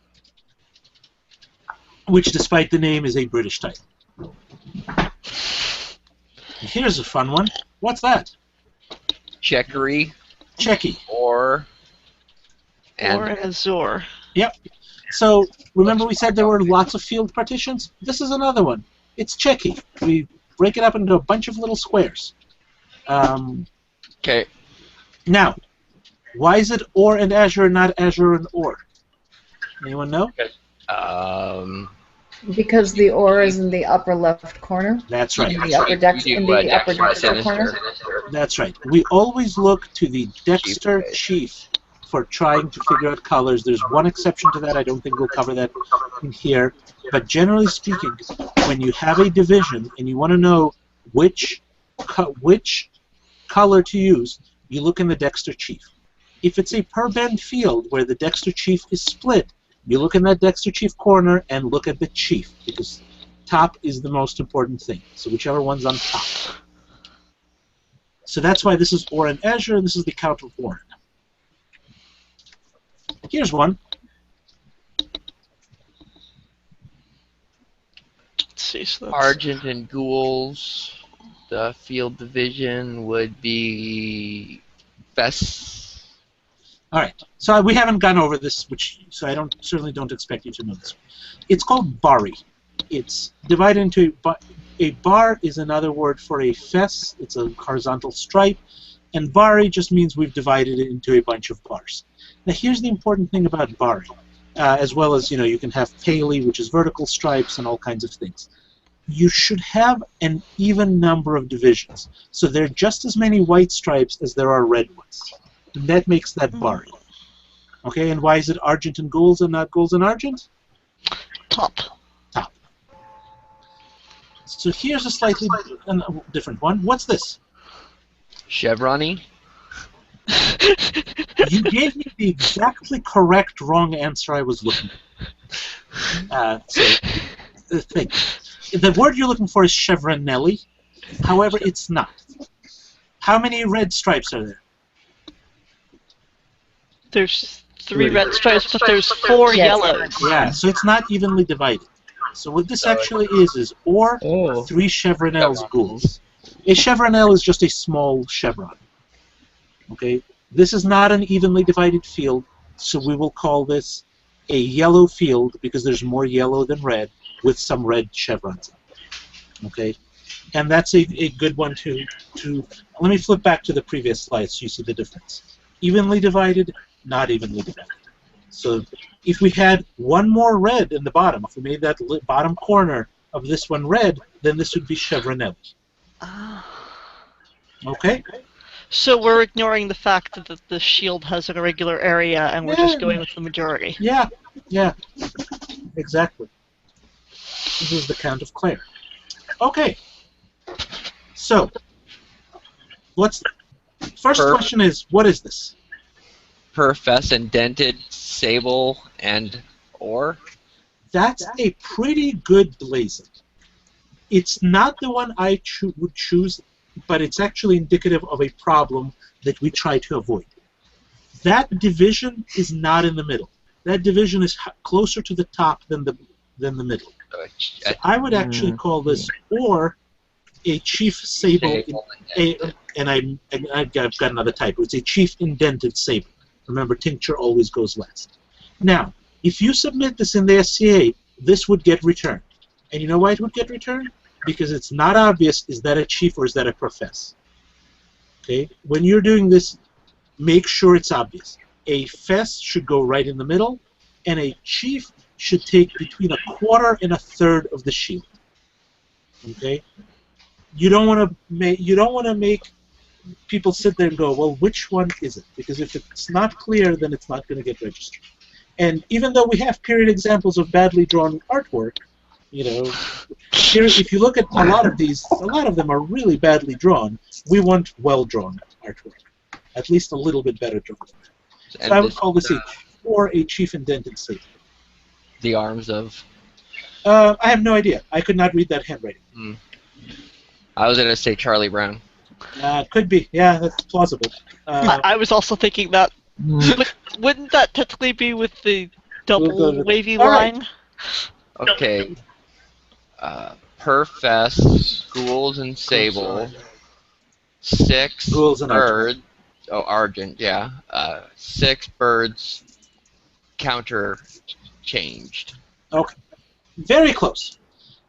which, despite the name, is a British title. Here's a fun one. What's that? Checkery. Checky. Or. Or azure. Yep. So, remember we said there were lots of field partitions? This is another one. It's checky. We break it up into a bunch of little squares. Okay. Now, why is it or and azure, not azure and or? Anyone know? Because the or is in the upper left corner. That's right. In the upper dexter corner. That's right. We always look to the dexter chief for trying to figure out colors. There's one exception to that. I don't think we'll cover that in here. But generally speaking, when you have a division and you want to know which color to use, you look in the dexter chief. If it's a per-bend field where the dexter chief is split, you look in that dexter chief corner and look at the chief, because top is the most important thing. So whichever one's on top. So that's why this is or and azure, and this is the count of Warren. Here's one. Let's see, so that's Argent and ghouls. The field division would be Fess. All right. So we haven't gone over this, so I certainly don't expect you to know this. It's called bari. It's divided into a bar is another word for a fess. It's a horizontal stripe, and bari just means we've divided it into a bunch of bars. Now here's the important thing about bari, as well as you can have paley, which is vertical stripes, and all kinds of things. You should have an even number of divisions, so there are just as many white stripes as there are red ones. And that makes that bari. Okay, and why is it argent and ghouls and not ghouls and argent? top. Top. So here's a slightly different one. What's this? Chevrony. You gave me the exactly correct wrong answer I was looking at. The word you're looking for is chevronelli. However, it's not. How many red stripes are there? There's 3 red stripes, but there's 4 yellows. Yeah, so it's not evenly divided. So what this actually is or 3 chevronels ghouls. A chevronel is just a small chevron. Okay, this is not an evenly divided field, so we will call this a yellow field because there's more yellow than red with some red chevrons. Okay, and that's a good one to. Let me flip back to the previous slide so you see the difference. Evenly divided, not evenly divided. So if we had one more red in the bottom, if we made that bottom corner of this one red, then this would be chevronelli. Okay? So we're ignoring the fact that the shield has an irregular area, and we're just going with the majority. Yeah, yeah, exactly. This is the Count of Clare. Okay. So, first question is, what is this? Perfess, indented, sable, and ore. That's a pretty good blazon. It's not the one I would choose, but it's actually indicative of a problem that we try to avoid. That division is not in the middle. That division is closer to the top than the middle. So I would actually call this or a chief sable, and I've got another typo. It's a chief indented sable. Remember, tincture always goes last. Now, if you submit this in the SCA, this would get returned. And you know why it would get returned? Because it's not obvious, is that a chief or is that a profess? Okay? When you're doing this, make sure it's obvious. A fess should go right in the middle, and a chief should take between 1/4 and 1/3 of the shield. Okay? You don't want to make people sit there and go, well, which one is it? Because if it's not clear, then it's not going to get registered. And even though we have period examples of badly drawn artwork, you know, here, if you look at a lot of these, a lot of them are really badly drawn. We want well-drawn artwork, at least a little bit better drawn. So I would call this a chief indented sable. The arms of. I have no idea. I could not read that handwriting. I was going to say Charlie Brown. Could be. Yeah, that's plausible. I was also thinking that. But wouldn't that technically be with the double wavy line? Okay. Perfess, ghouls and sable. 6 ghouls and birds. Oh, argent, yeah. 6 birds counter changed. Okay. Very close.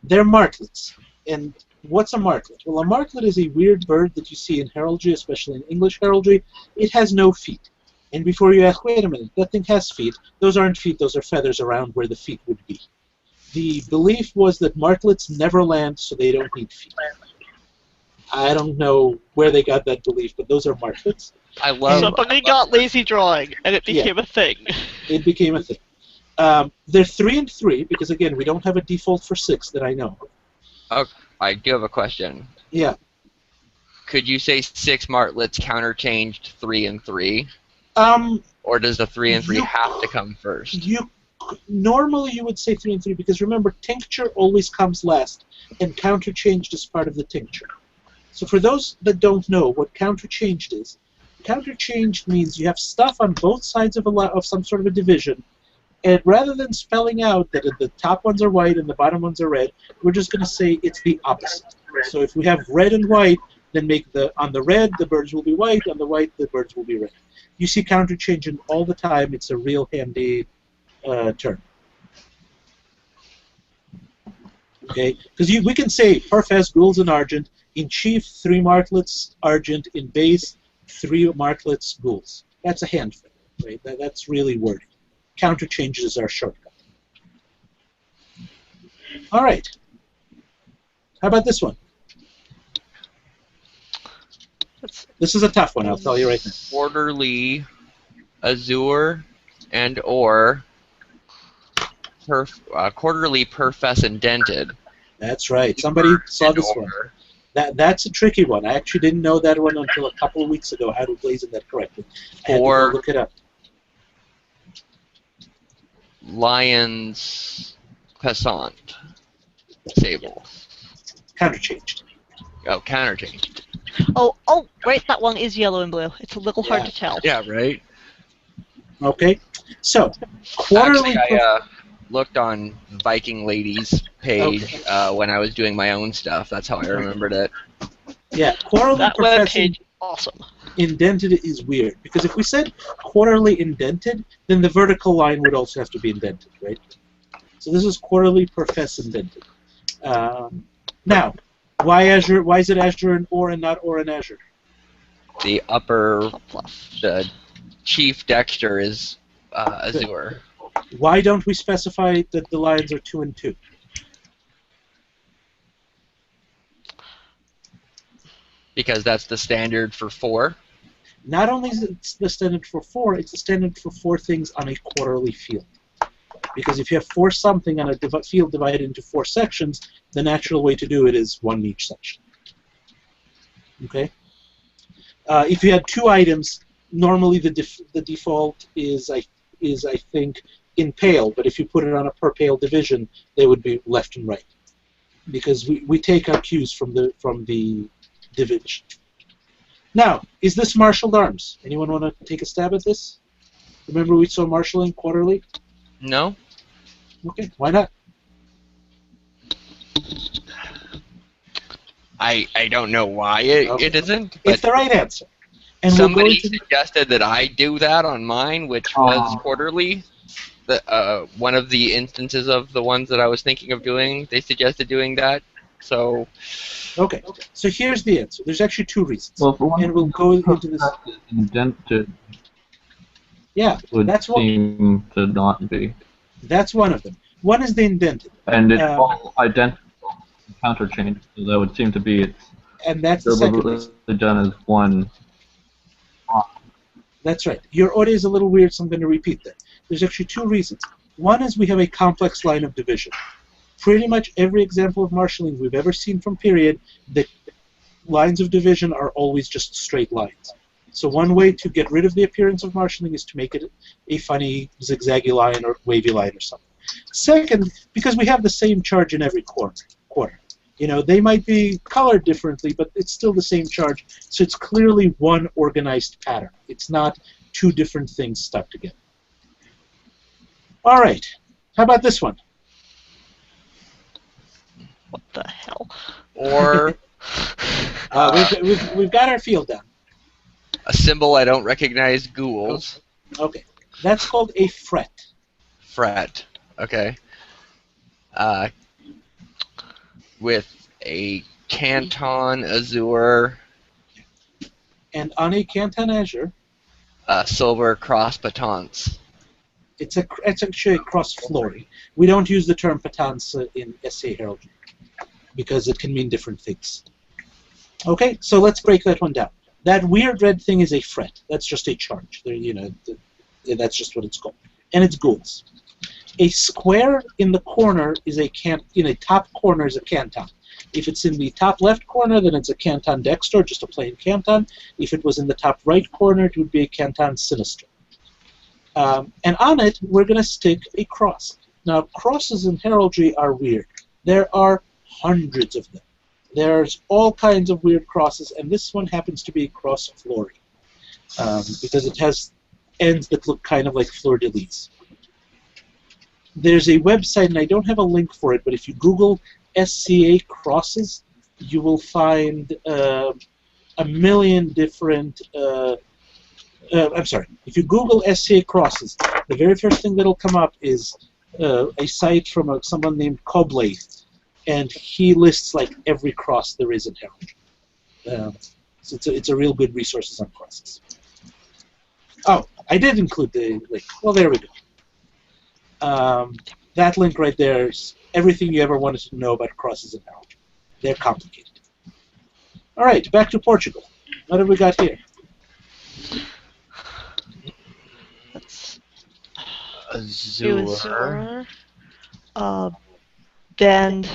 They're martlets. And what's a martlet? Well, a martlet is a weird bird that you see in heraldry, especially in English heraldry. It has no feet. And before you ask, wait a minute, that thing has feet. Those aren't feet, those are feathers around where the feet would be. The belief was that martlets never land, so they don't need feet. I don't know where they got that belief, but those are martlets. Somebody got lazy drawing, and it became a thing. It became a thing. They're 3 and 3, because again, we don't have a default for 6 that I know of. Oh, I do have a question. Yeah. Could you say 6 martlets counterchanged 3 and 3? Or does the 3 and 3 have to come first? Normally you would say 3 and 3 because remember, tincture always comes last, and counterchanged is part of the tincture. So for those that don't know what counterchanged is, counterchanged means you have stuff on both sides of some sort of a division, and rather than spelling out that the top ones are white and the bottom ones are red, we're just going to say it's the opposite. So if we have red and white, then on the red the birds will be white, on the white the birds will be red. You see counterchanging all the time. It's a real handy term. Okay, because we can say perfess, ghouls, and argent. In chief, 3 martlets, argent. In base, 3 martlets, ghouls. That's a handful, right? That's really wordy. Counterchanges are shortcut. All right. How about this one? This is a tough one, I'll tell you right now. Quarterly, azure, and or quarterly perfess indented. That's right. Somebody saw this one. That's a tricky one. I actually didn't know that one until a couple of weeks ago, how to blazon that correctly. I had to go look it up. Lions passant sable. Counterchanged. Oh, counterchanged. Oh, wait, that one is yellow and blue. It's a little hard to tell. Yeah, right? Okay. So, quarterly... Actually, I looked on Viking Lady's page when I was doing my own stuff. That's how I remembered it. Yeah, quarterly that web page is awesome. Indented is weird, because if we said quarterly indented, then the vertical line would also have to be indented, right? So this is quarterly perfess indented. Now, why Azure? Why is it Azure and or and not or and Azure? The the chief dexter is azure. Why don't we specify that the lines are 2 and 2? Because that's the standard for 4. Not only is it the standard for 4, it's the standard for 4 things on a quarterly field. Because if you have 4 something on a field divided into 4 sections, the natural way to do it is 1 in each section. Okay. If you had 2 items, normally the default is I think in pale, but if you put it on a per pale division, they would be left and right, because we take our cues from the division. Now, is this marshaled arms? Anyone want to take a stab at this? Remember we saw marshalling quarterly? No. Okay, why not? I don't know why it isn't. But it's the right answer. And somebody suggested that I do that on mine, which was quarterly. One of the instances of the ones that I was thinking of doing, they suggested doing that. So. Okay. So here's the answer. There's actually 2 reasons. Well, for one, and we'll go into this. Indented. Yeah, would seem to not be. That's one of them. One is the indented. And it's all identical counter change, so that would seem to be it's and that's the second reason. Done as one. That's right. Your audio is a little weird, so I'm going to repeat that. There's actually 2 reasons. One is we have a complex line of division. Pretty much every example of marshalling we've ever seen from period, the lines of division are always just straight lines. So one way to get rid of the appearance of marshalling is to make it a funny zigzaggy line or wavy line or something. Second, because we have the same charge in every quarter. You know, they might be colored differently, but it's still the same charge, so it's clearly one organized pattern. It's not 2 different things stuck together. All right. How about this one? What the hell? Or we've got our field down. A symbol I don't recognize, ghouls. Okay. That's called a fret. Fret. Okay. With a Canton Azure. And on a Canton Azure. Silver cross patents. It's actually a cross flory. We don't use the term patents in SA Heraldry because it can mean different things. Okay, so let's break that one down. That weird red thing is a fret. That's just a charge. You know, that's just what it's called. And it's ghouls. A square in the corner is in a top corner is a canton. If it's in the top left corner, then it's a canton dexter, just a plain canton. If it was in the top right corner, it would be a canton sinister. And on it, we're going to stick a cross. Now, crosses in heraldry are weird. There are hundreds of them. There's all kinds of weird crosses, and this one happens to be a cross flory because it has ends that look kind of like fleur-de-lis. There's a website, and I don't have a link for it, but if you Google SCA crosses, you will find a million different... I'm sorry. If you Google SCA crosses, the very first thing that'll come up is a site from someone named Cobley, and he lists like every cross there is in heraldry. So it's a real good resources on crosses. Oh, I did include the link. Well, there we go. That link right there is everything you ever wanted to know about crosses in heraldry. They're complicated. All right, back to Portugal. What have we got here? Azure. Then,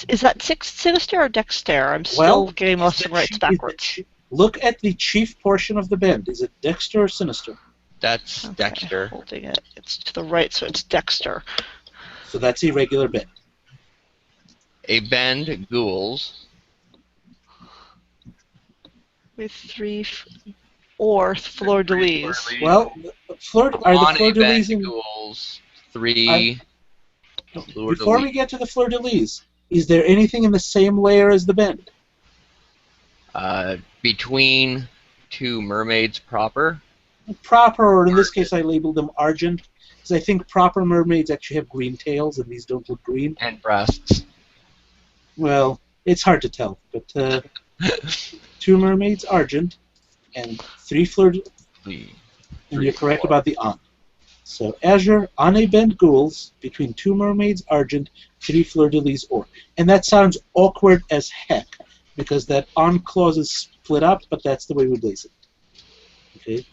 is that Sinister or Dexter? I'm still getting most of the rights backwards. Look at the chief portion of the bend. Is it Dexter or Sinister? That's okay, Dexter. Holding it. It's to the right, so it's Dexter. So that's a regular bend. A bend, ghouls. With 3 or fleur-de-lis. Well, are the fleur-de-lis in... ghouls, 3... Before we get to the fleur-de-lis, is there anything in the same layer as the bend? Between 2 mermaids proper. Proper, or in this case I labeled them argent, because I think proper mermaids actually have green tails, and these don't look green. And breasts. Well, it's hard to tell, but 2 mermaids argent, and 3 fleur-de-lis, and you're correct about the on. So Azure, on a bend ghouls, between 2 mermaids argent, 3 fleur-de-lis or. And that sounds awkward as heck, because that on clause is split up, but that's the way we blaze it. Okay.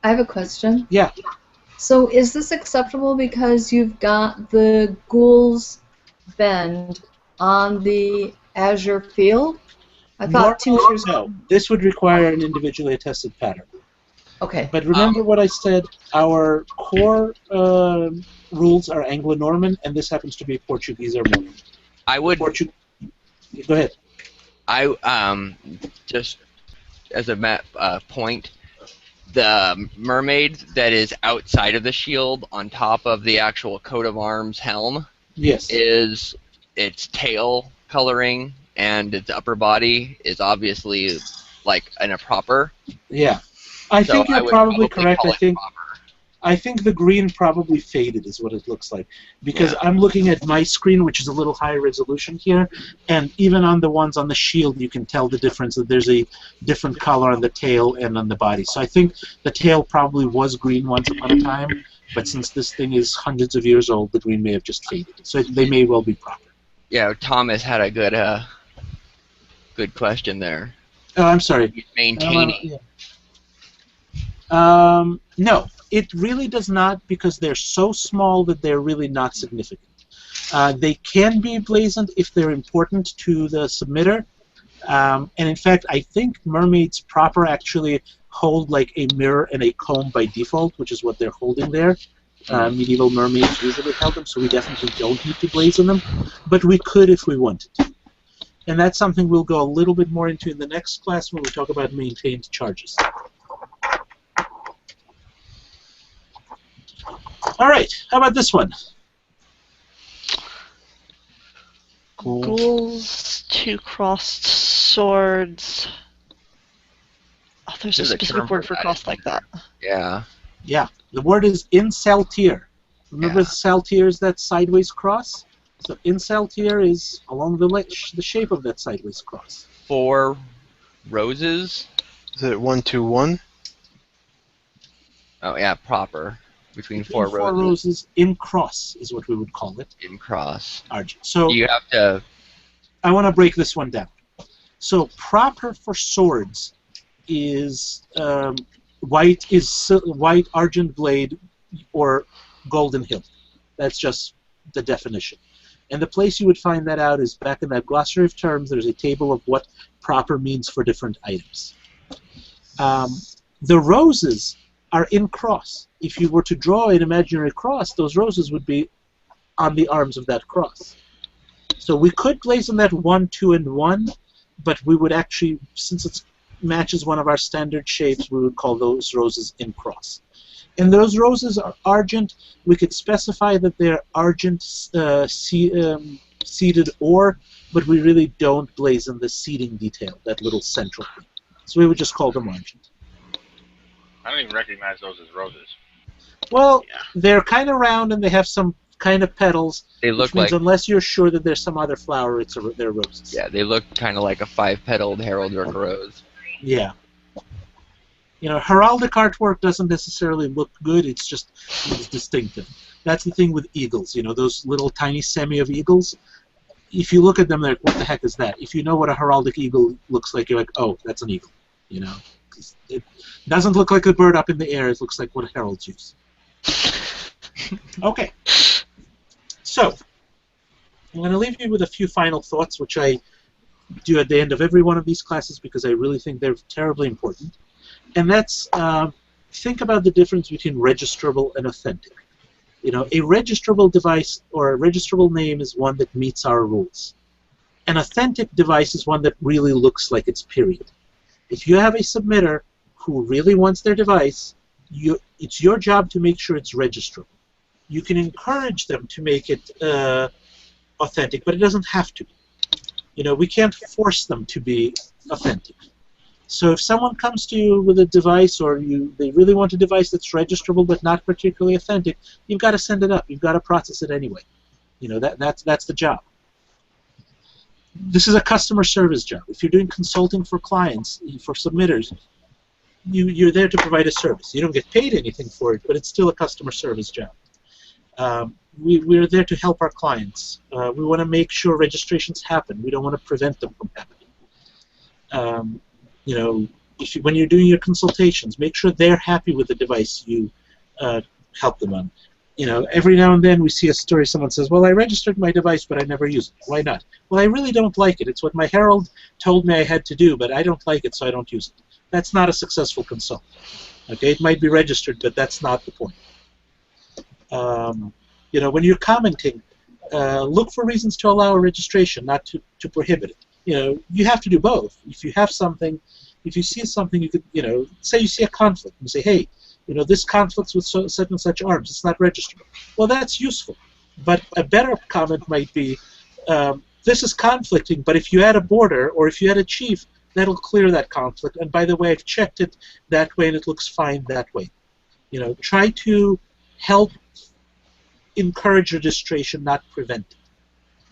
I have a question. Yeah. So is this acceptable because you've got the Ghoul's Bend on the Azure field? I thought Tinctures... No, this would require an individually attested pattern. Okay. But remember what I said, our core rules are Anglo-Norman, and this happens to be Portuguese or Mormon. I would... Go ahead. I, just as a point, the mermaid that is outside of the shield on top of the actual coat of arms helm is its tail coloring and its upper body is obviously like in a proper. Yeah. I think you're probably correct. I think the green probably faded is what it looks like. Because I'm looking at my screen, which is a little higher resolution here, and even on the ones on the shield, you can tell the difference that there's a different color on the tail and on the body. So I think the tail probably was green once upon a time, but since this thing is hundreds of years old, the green may have just faded. So they may well be proper. Yeah, Thomas had a good question there. Oh, I'm sorry. Maintaining. No, it really does not, because they're so small that they're really not significant. They can be blazoned if they're important to the submitter. And in fact, I think mermaids proper actually hold like a mirror and a comb by default, which is what they're holding there. Medieval mermaids usually held them, so we definitely don't need to blazon them. But we could if we wanted to. And that's something we'll go a little bit more into in the next class when we talk about maintained charges. All right, how about this one? Ghouls, two crossed swords. Oh, there's a specific word for crossed like that. Yeah. Yeah, the word is insaltier. Remember the saltiers, that sideways cross? So insaltier is along the shape of that sideways cross. 4 roses. Is it 1, 2, 1? Oh yeah, proper. Between 4 roses. 4 roses in cross is what we would call it. In cross. Argent. So you have to. I want to break this one down. So proper for swords is white argent blade or golden hilt. That's just the definition. And the place you would find that out is back in that glossary of terms. There's a table of what proper means for different items. The roses are in cross. If you were to draw an imaginary cross, those roses would be on the arms of that cross. So we could blazon that 1, 2, and 1, but we would actually, since it matches one of our standard shapes, we would call those roses in cross. And those roses are argent. We could specify that they're argent seeded ore, but we really don't blazon the seeding detail, that little central thing. So we would just call them argent. I don't even recognize those as roses. Well, they're kind of round and they have some kind of petals. They look which means like, unless you're sure that there's some other flower, they're roses. Yeah, they look kind of like a 5-petaled heraldry rose. Yeah. You know, heraldic artwork doesn't necessarily look good. It's just distinctive. That's the thing with eagles. You know, those little tiny semi of eagles. If you look at them, they're like, what the heck is that? If you know what a heraldic eagle looks like, you're like, oh, that's an eagle. You know, it doesn't look like a bird up in the air. It looks like what heralds use. Okay. So, I'm going to leave you with a few final thoughts, which I do at the end of every one of these classes because I really think they're terribly important. And that's, think about the difference between registrable and authentic. You know, a registrable device or a registrable name is one that meets our rules. An authentic device is one that really looks like it's period. If you have a submitter who really wants their device, it's your job to make sure it's registrable. You can encourage them to make it authentic, but it doesn't have to be. You know, we can't force them to be authentic. So if someone comes to you with a device, or they really want a device that's registrable but not particularly authentic, you've got to send it up. You've got to process it anyway. You know, that's the job. This is a customer service job. If you're doing consulting for clients, for submitters, you're there to provide a service. You don't get paid anything for it, but it's still a customer service job. We're there to help our clients. We want to make sure registrations happen. We don't want to prevent them from happening. You know, when you're doing your consultations, make sure they're happy with the device you help them on. Every now and then we see a story, someone says, well, I registered my device, but I never used it. Why not? Well, I really don't like it. It's what my herald told me I had to do, but I don't like it, so I don't use it. That's not a successful consult. Okay, it might be registered, but that's not the point. When you're commenting, look for reasons to allow a registration, not to prohibit it. You have to do both. If you have something, if you see something, you could, say you see a conflict, and you say, hey, this conflicts with such and such arms. It's not registrable. Well, that's useful. But a better comment might be, this is conflicting, but if you add a border or if you add a chief, that'll clear that conflict. And by the way, I've checked it that way, and it looks fine that way. Try to help encourage registration, not prevent it.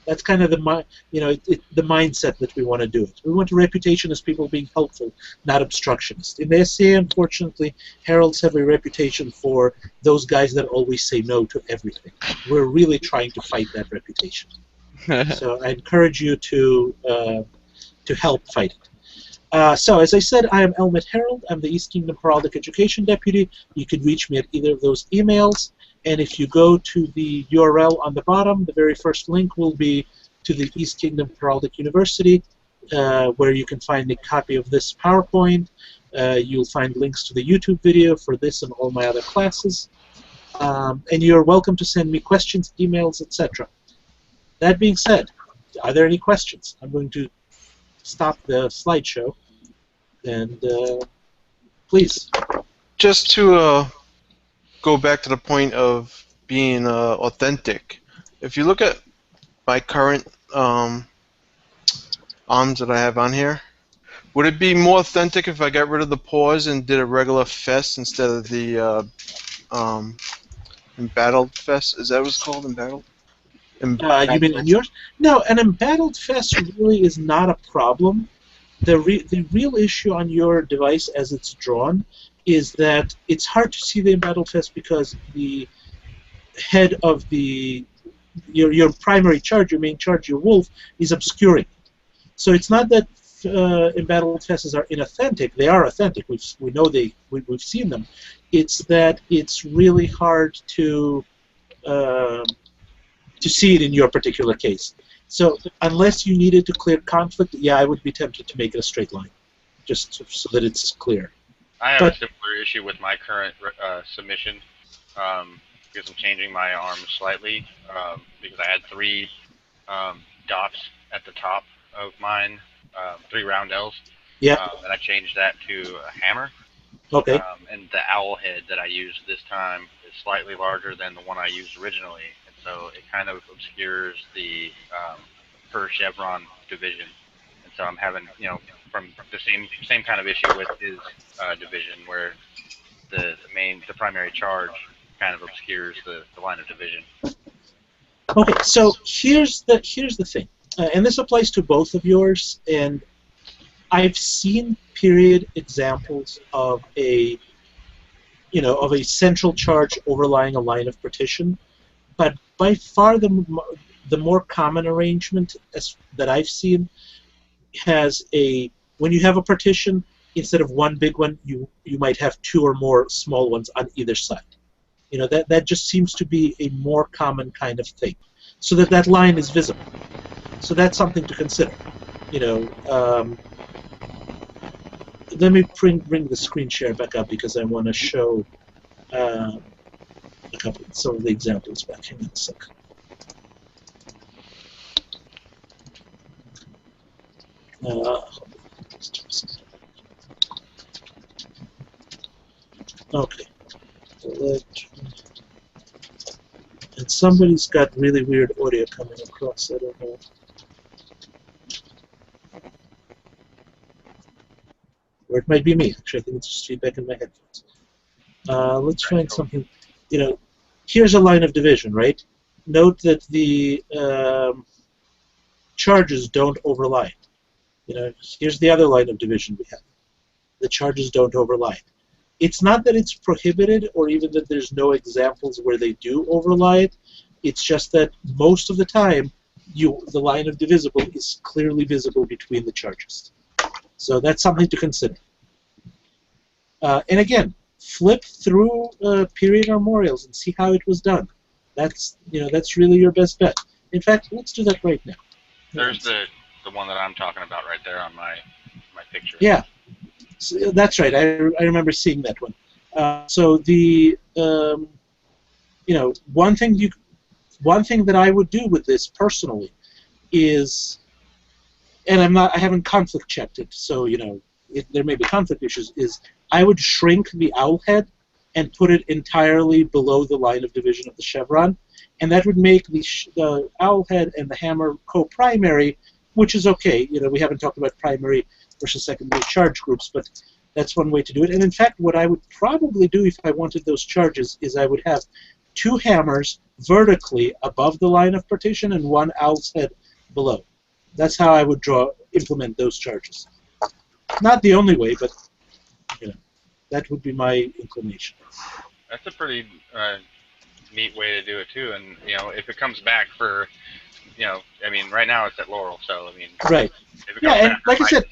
That's kind of the mindset that we want to do it. We want a reputation as people being helpful, not obstructionists. In the SCA, unfortunately, heralds have a reputation for those guys that always say no to everything. We're really trying to fight that reputation. So I encourage you to help fight it. So as I said, I am Elmet Herald. I'm the East Kingdom Heraldic Education Deputy. You can reach me at either of those emails. And if you go to the URL on the bottom, the very first link will be to the East Kingdom Herald University, where you can find a copy of this PowerPoint. You'll find links to the YouTube video for this and all my other classes. And you're welcome to send me questions, emails, etc. That being said, are there any questions? I'm going to stop the slideshow. And please. Just to go back to the point of being authentic. If you look at my current arms that I have on here, would it be more authentic if I got rid of the paws and did a regular fess instead of the embattled fess? Is that what it's called, embattled? You mean on yours? No, an embattled fess really is not a problem. The real issue on your device as it's drawn is that it's hard to see the embattled fess because the head of your primary charge, your main charge, your wolf, is obscuring. So it's not that embattled fesses are inauthentic. They are authentic. We know we've seen them. It's that it's really hard to see it in your particular case. So unless you needed to clear conflict, yeah, I would be tempted to make it a straight line, just so that it's clear. I have a similar issue with my current submission because I'm changing my arm slightly because I had 3 dots at the top of mine, 3 roundels. Yeah. And I changed that to a hammer. Okay. And the owl head that I used this time is slightly larger than the one I used originally, and so it kind of obscures the per chevron division. And so I'm having, from the same kind of issue with his division, where the primary charge kind of obscures the line of division. Okay, so here's the thing, and this applies to both of yours. And I've seen period examples of a central charge overlying a line of partition, but by far the more common arrangement that I've seen has when you have a partition, instead of one big one, you might have 2 or more small ones on either side. That just seems to be a more common kind of thing, so that line is visible. So that's something to consider. Let me bring the screen share back up because I want to show some of the examples back here in a second. Okay. And somebody's got really weird audio coming across. I don't know. Or it might be me. Actually, I think it's just feedback in my headphones. Let's find something. Here's a line of division, right? Note that the charges don't overlap. Here's the other line of division we have. The charges don't overlap. It's not that it's prohibited or even that there's no examples where they do overlap. It's just that most of the time, the line of divisible is clearly visible between the charges. So that's something to consider. And again, flip through period armorials and see how it was done. That's really your best bet. In fact, let's do that right now. There's the one that I'm talking about right there on my picture. Yeah, so that's right. I remember seeing that one. So the one thing that I would do with this personally is, and I haven't conflict checked it, so there may be conflict issues. Is I would shrink the owl head and put it entirely below the line of division of the chevron, and that would make the owl head and the hammer co-primary, which is okay. We haven't talked about primary versus secondary charge groups, but that's one way to do it. And in fact, what I would probably do if I wanted those charges is I would have 2 hammers vertically above the line of partition and 1 owl's head below. That's how I would implement those charges. Not the only way, but that would be my inclination. That's a pretty neat way to do it too. And if it comes back for, right now it's at Laurel, so right. If it comes and back like I said,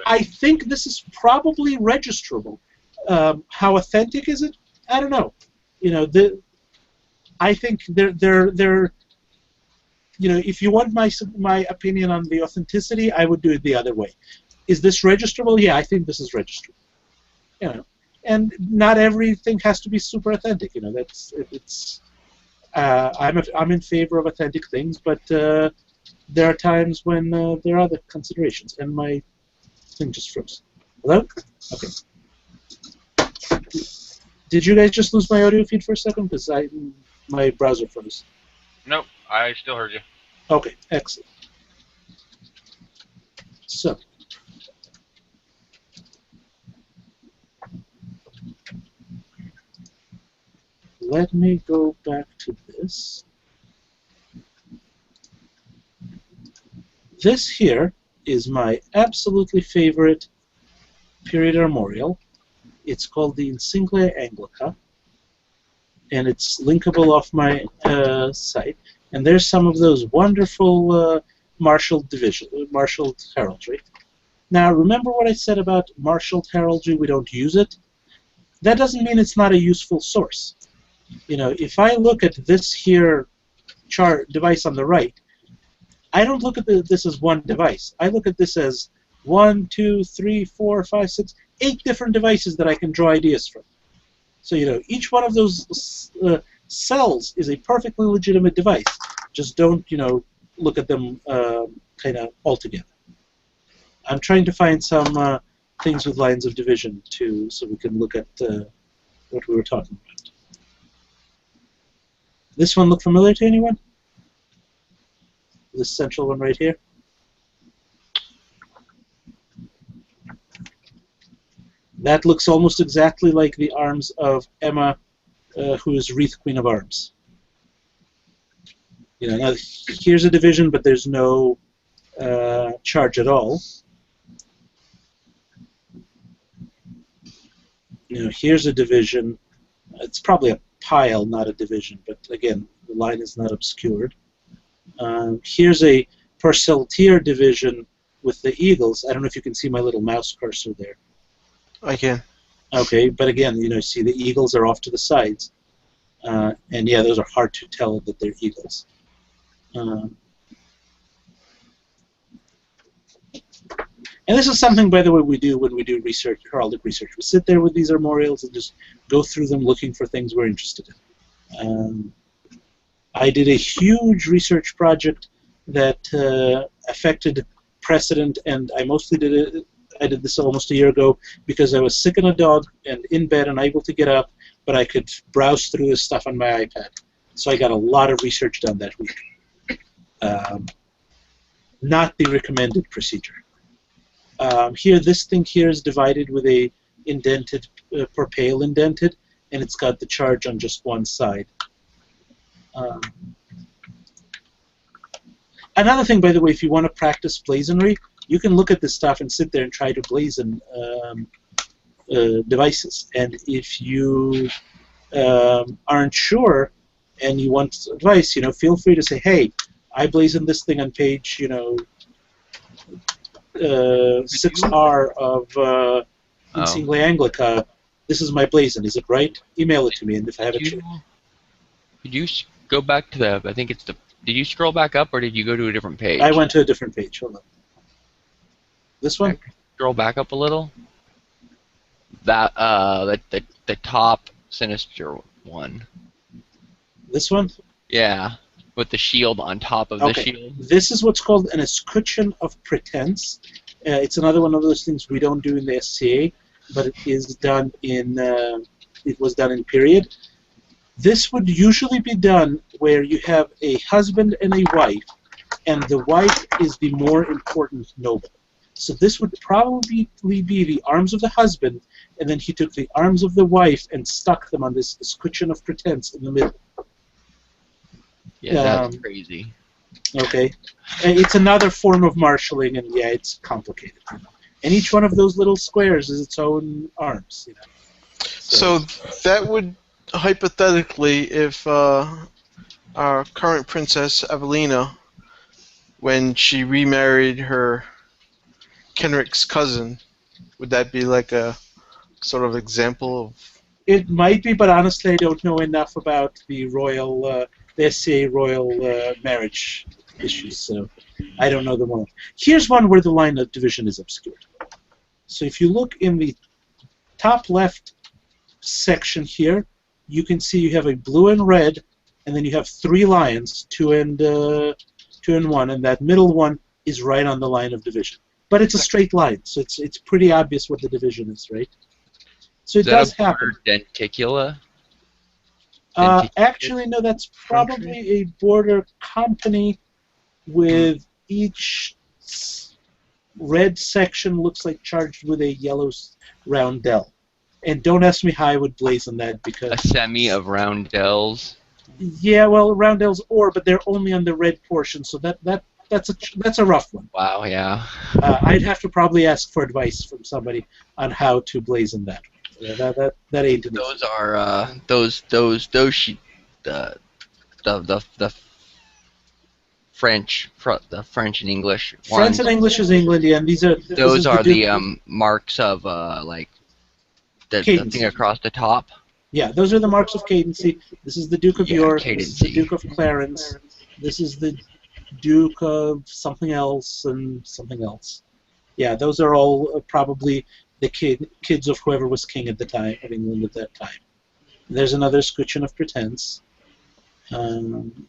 I think this is probably registrable. How authentic is it? I don't know. I think they're if you want my opinion on the authenticity, I would do it the other way. Is this registrable? Yeah, I think this is registrable. And not everything has to be super authentic. I'm in favor of authentic things, but there are times when there are other considerations. And my thing just froze. Hello? Okay. Did you guys just lose my audio feed for a second? Because my browser froze. Nope, I still heard you. Okay, excellent. So, let me go back to this. This here is my absolutely favorite period armorial. It's called the Insignia Anglica, and it's linkable off my site. And there's some of those wonderful marshaled heraldry. Now, remember what I said about marshaled heraldry? We don't use it. That doesn't mean it's not a useful source. If I look at this here device on the right, I don't look at this as one device. I look at this as 1, 2, 3, 4, 5, 6, 8 different devices that I can draw ideas from. So, each one of those cells is a perfectly legitimate device. Just don't, look at them kind of all together. I'm trying to find some things with lines of division, too, so we can look at what we were talking about. This one look familiar to anyone? This central one right here? That looks almost exactly like the arms of Emma, who is Wreath Queen of Arms. Now here's a division, but there's no charge at all. Here's a division. It's probably a pile, not a division, but again, the line is not obscured. Here's a Perceltier division with the eagles. I don't know if you can see my little mouse cursor there. I can. Okay, but again, see the eagles are off to the sides. And yeah, those are hard to tell that they're eagles. And this is something, by the way, we do when we do research, heraldic research. We sit there with these armorials and just go through them looking for things we're interested in. I did a huge research project that affected precedent, and I mostly did it. I did this almost a year ago because I was sick in a dog and in bed and unable to get up, but I could browse through this stuff on my iPad. So I got a lot of research done that week. Not the recommended procedure. Here, this thing here is divided with a indented, per pale indented, and it's got the charge on just one side. Another thing, by the way, if you want to practice blazonry, you can look at this stuff and sit there and try to blazon devices. And if you aren't sure and you want advice, feel free to say, hey, I blazoned this thing on page, 6R of Insignia Anglica. This is my blazon. Is it right? Email it to me, and if I have it, Could you go back to the? I think it's the. Did you scroll back up, or did you go to a different page? I went to a different page. Hold on. This one? Scroll back up a little. That the top sinister one. This one? Yeah, with the shield on top of the shield. This is what's called an Ascription of Pretense. It's another one of those things we don't do in the SCA, but it is done in. It was done in period. This would usually be done where you have a husband and a wife, and the wife is the more important noble. So this would probably be the arms of the husband, and then he took the arms of the wife and stuck them on this Ascription of Pretense in the middle. Yeah, that's crazy. Okay. It's another form of marshalling, and yeah, it's complicated. And each one of those little squares is its own arms. So that would, hypothetically, if our current Princess Evelina, when she remarried her Kenric's cousin, would that be like a sort of example of? It might be, but honestly, I don't know enough about the royal, the SCA royal marriage issues, so I don't know them all. Here's one where the line of division is obscured. So if you look in the top left section here, you can see you have a blue and red, and then you have 3 lines, 2 and 1, and that middle one is right on the line of division. But it's a straight line, so it's pretty obvious what the division is, right? So it does happen. Denticula? Actually, no, that's probably a border company with each red section looks like charged with a yellow roundel. And don't ask me how I would blazon that because... A semi of roundels? Yeah, well, roundels but they're only on the red portion, so that's a rough one. Wow, yeah. I'd have to probably ask for advice from somebody on how to blazon that. That ain't enough. Those are the French and English ones. French and English is England, yeah, and those are the marks of like the thing across the top. Yeah, those are the marks of cadency. This is the Duke of York. Cadency. This is the Duke of Clarence. This is the Duke of something else and something else. Yeah, those are all probably the kids of whoever was king at the time of England at that time. There's another Ascription of Pretense. I'm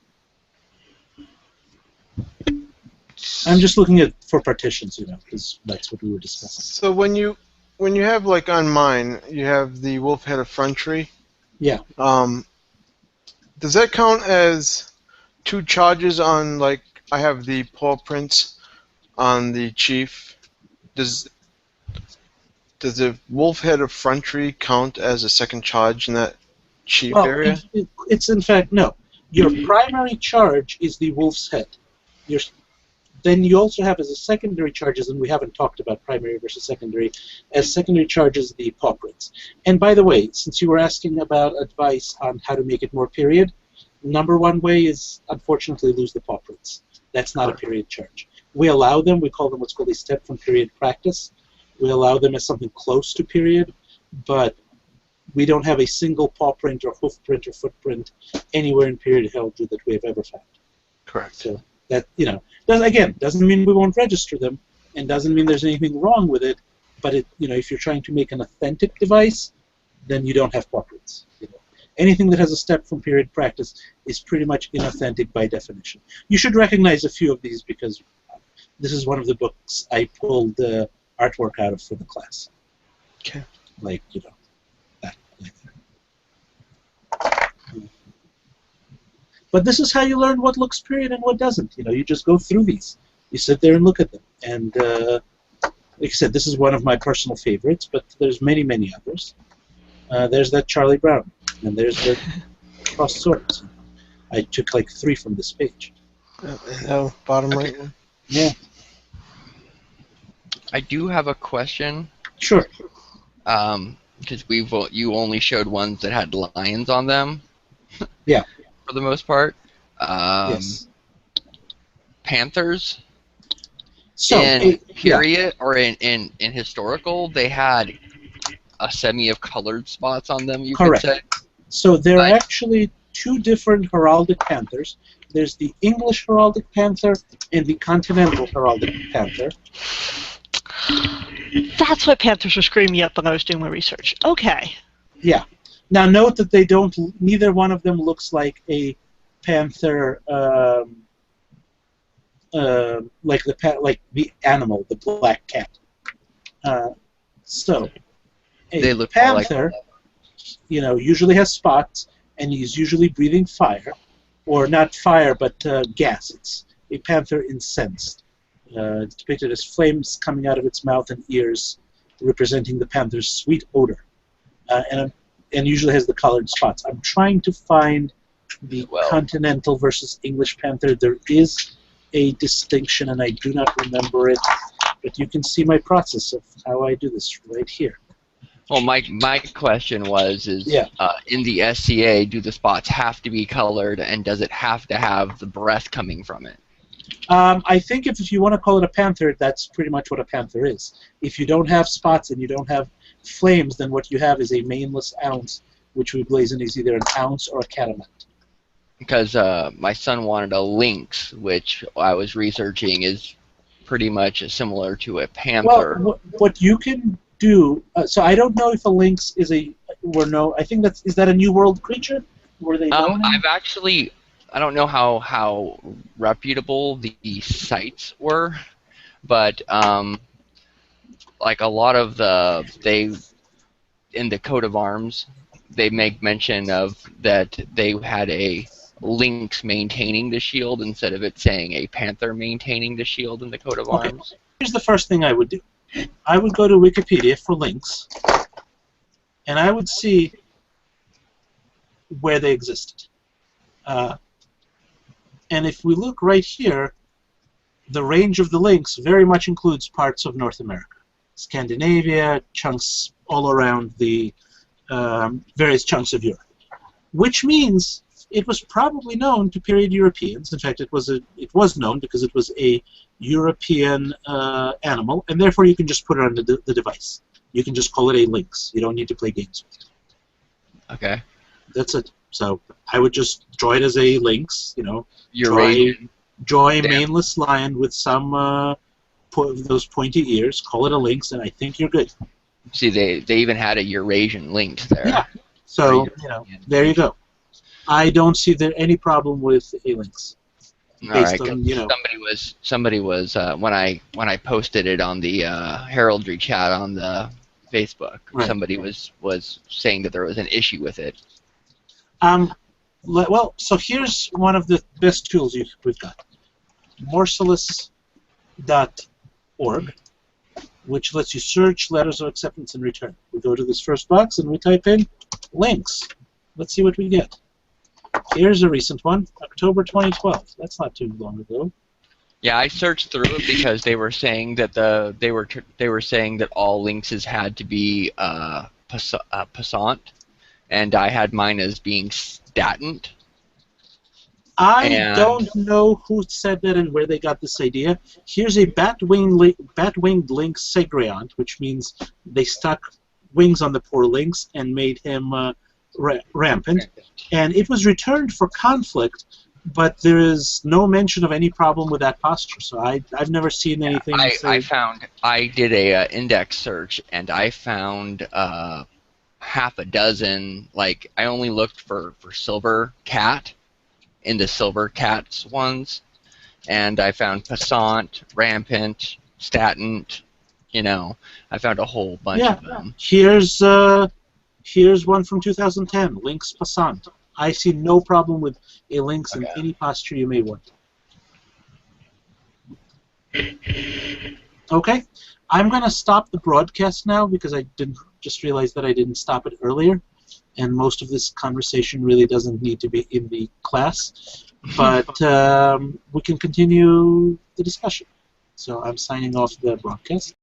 just looking for partitions, because that's what we were discussing. So when you have, like on mine, you have the wolf head effrontery. Yeah. Does that count as 2 charges on, like, I have the paw prints on the chief? Does the wolf head effrontery count as a second charge in that chief area? It's in fact, no. Your primary charge is the wolf's head. Then you also have as a secondary charges, and we haven't talked about primary versus secondary, as secondary charges the paw prints. And by the way, since you were asking about advice on how to make it more period, number 1 way is, unfortunately, lose the paw prints. That's not a period charge. We allow them, we call them what's called a step from period practice. We allow them as something close to period, but we don't have a single paw print or hoof print or footprint anywhere in period heraldry that we have ever found. Correct. So that, doesn't mean we won't register them, and doesn't mean there's anything wrong with it, but if you're trying to make an authentic device, then you don't have paw prints. Anything that has a step from period practice is pretty much inauthentic by definition. You should recognize a few of these because this is one of the books I pulled the artwork out of for the class. Okay. Like, that. But this is how you learn what looks period and what doesn't. You just go through these. You sit there and look at them. And like I said, this is one of my personal favorites, but there's many, many others. There's that Charlie Brown, and there's the crossed swords. I took like 3 from this page. No, bottom right one. Yeah. I do have a question. Sure. Because you only showed ones that had lions on them. Yeah. For the most part. Yes. Panthers. So in period or in historical, they had a semi of colored spots on them, you Correct. could say? So there are actually two different heraldic panthers. There's the English heraldic panther and the continental heraldic panther. That's what panthers were screaming up when I was doing my research. Okay. Yeah. Now note that they don't. Neither one of them looks like a panther, like the animal, the black cat. So They a look panther, usually has spots, and he's usually breathing fire, or not fire, but gas. It's a panther incensed. It's depicted as flames coming out of its mouth and ears, representing the panther's sweet odor, and usually has the colored spots. I'm trying to find the continental versus English panther. There is a distinction, and I do not remember it, but you can see my process of how I do this right here. Well, my question was, in the SCA, do the spots have to be colored, and does it have to have the breath coming from it? I think if you want to call it a panther, that's pretty much what a panther is. If you don't have spots and you don't have flames, then what you have is a mainless ounce, which we blazon is either an ounce or a catamount. Because my son wanted a lynx, which I was researching is pretty much similar to a panther. Well, what you can do, so I don't know if a lynx is I think is that a New World creature? Were they known? I've actually, I don't know how reputable the sites were, but like a lot of in the coat of arms, they make mention of that they had a lynx maintaining the shield instead of it saying a panther maintaining the shield in the coat of arms. Here's the first thing I would do. I would go to Wikipedia for lynx, and I would see where they existed. And if we look right here, the range of the lynx very much includes parts of North America. Scandinavia, chunks all around the various chunks of Europe. Which means it was probably known to period Europeans. In fact, it was known because it was a European animal, and therefore you can just put it on the device. You can just call it a lynx. You don't need to play games with it. Okay. That's it. So I would just draw it as a lynx, draw a maneless lion with some those pointy ears, call it a lynx, and I think you're good. See, they even had a Eurasian lynx there. Yeah. So, there you go. I don't see there any problem with a lynx. Based on, somebody was when I posted it on the Heraldry chat on the Facebook, somebody was saying that there was an issue with it. Well, so here's one of the best tools we've got. Morcellus.org, which lets you search letters of acceptance and return. We go to this first box and we type in links. Let's see what we get. Here's a recent one, October 2012. That's not too long ago. Yeah, I searched through it because they were saying that they were saying that all lynxes had to be passant, and I had mine as being statent. I don't know who said that and where they got this idea. Here's a bat-winged lynx segreant, which means they stuck wings on the poor lynx and made him rampant. And it was returned for conflict, but there is no mention of any problem with that posture. So I've never seen anything. I did a index search and I found half a dozen. Like I only looked for silver cat in the silver cats ones, and I found passant, rampant, statent. I found a whole bunch of them. Here's one from 2010, lynx passant. I see no problem with a lynx in any posture you may want. Okay, I'm going to stop the broadcast now because I just realized that I didn't stop it earlier, and most of this conversation really doesn't need to be in the class, but we can continue the discussion. So I'm signing off the broadcast.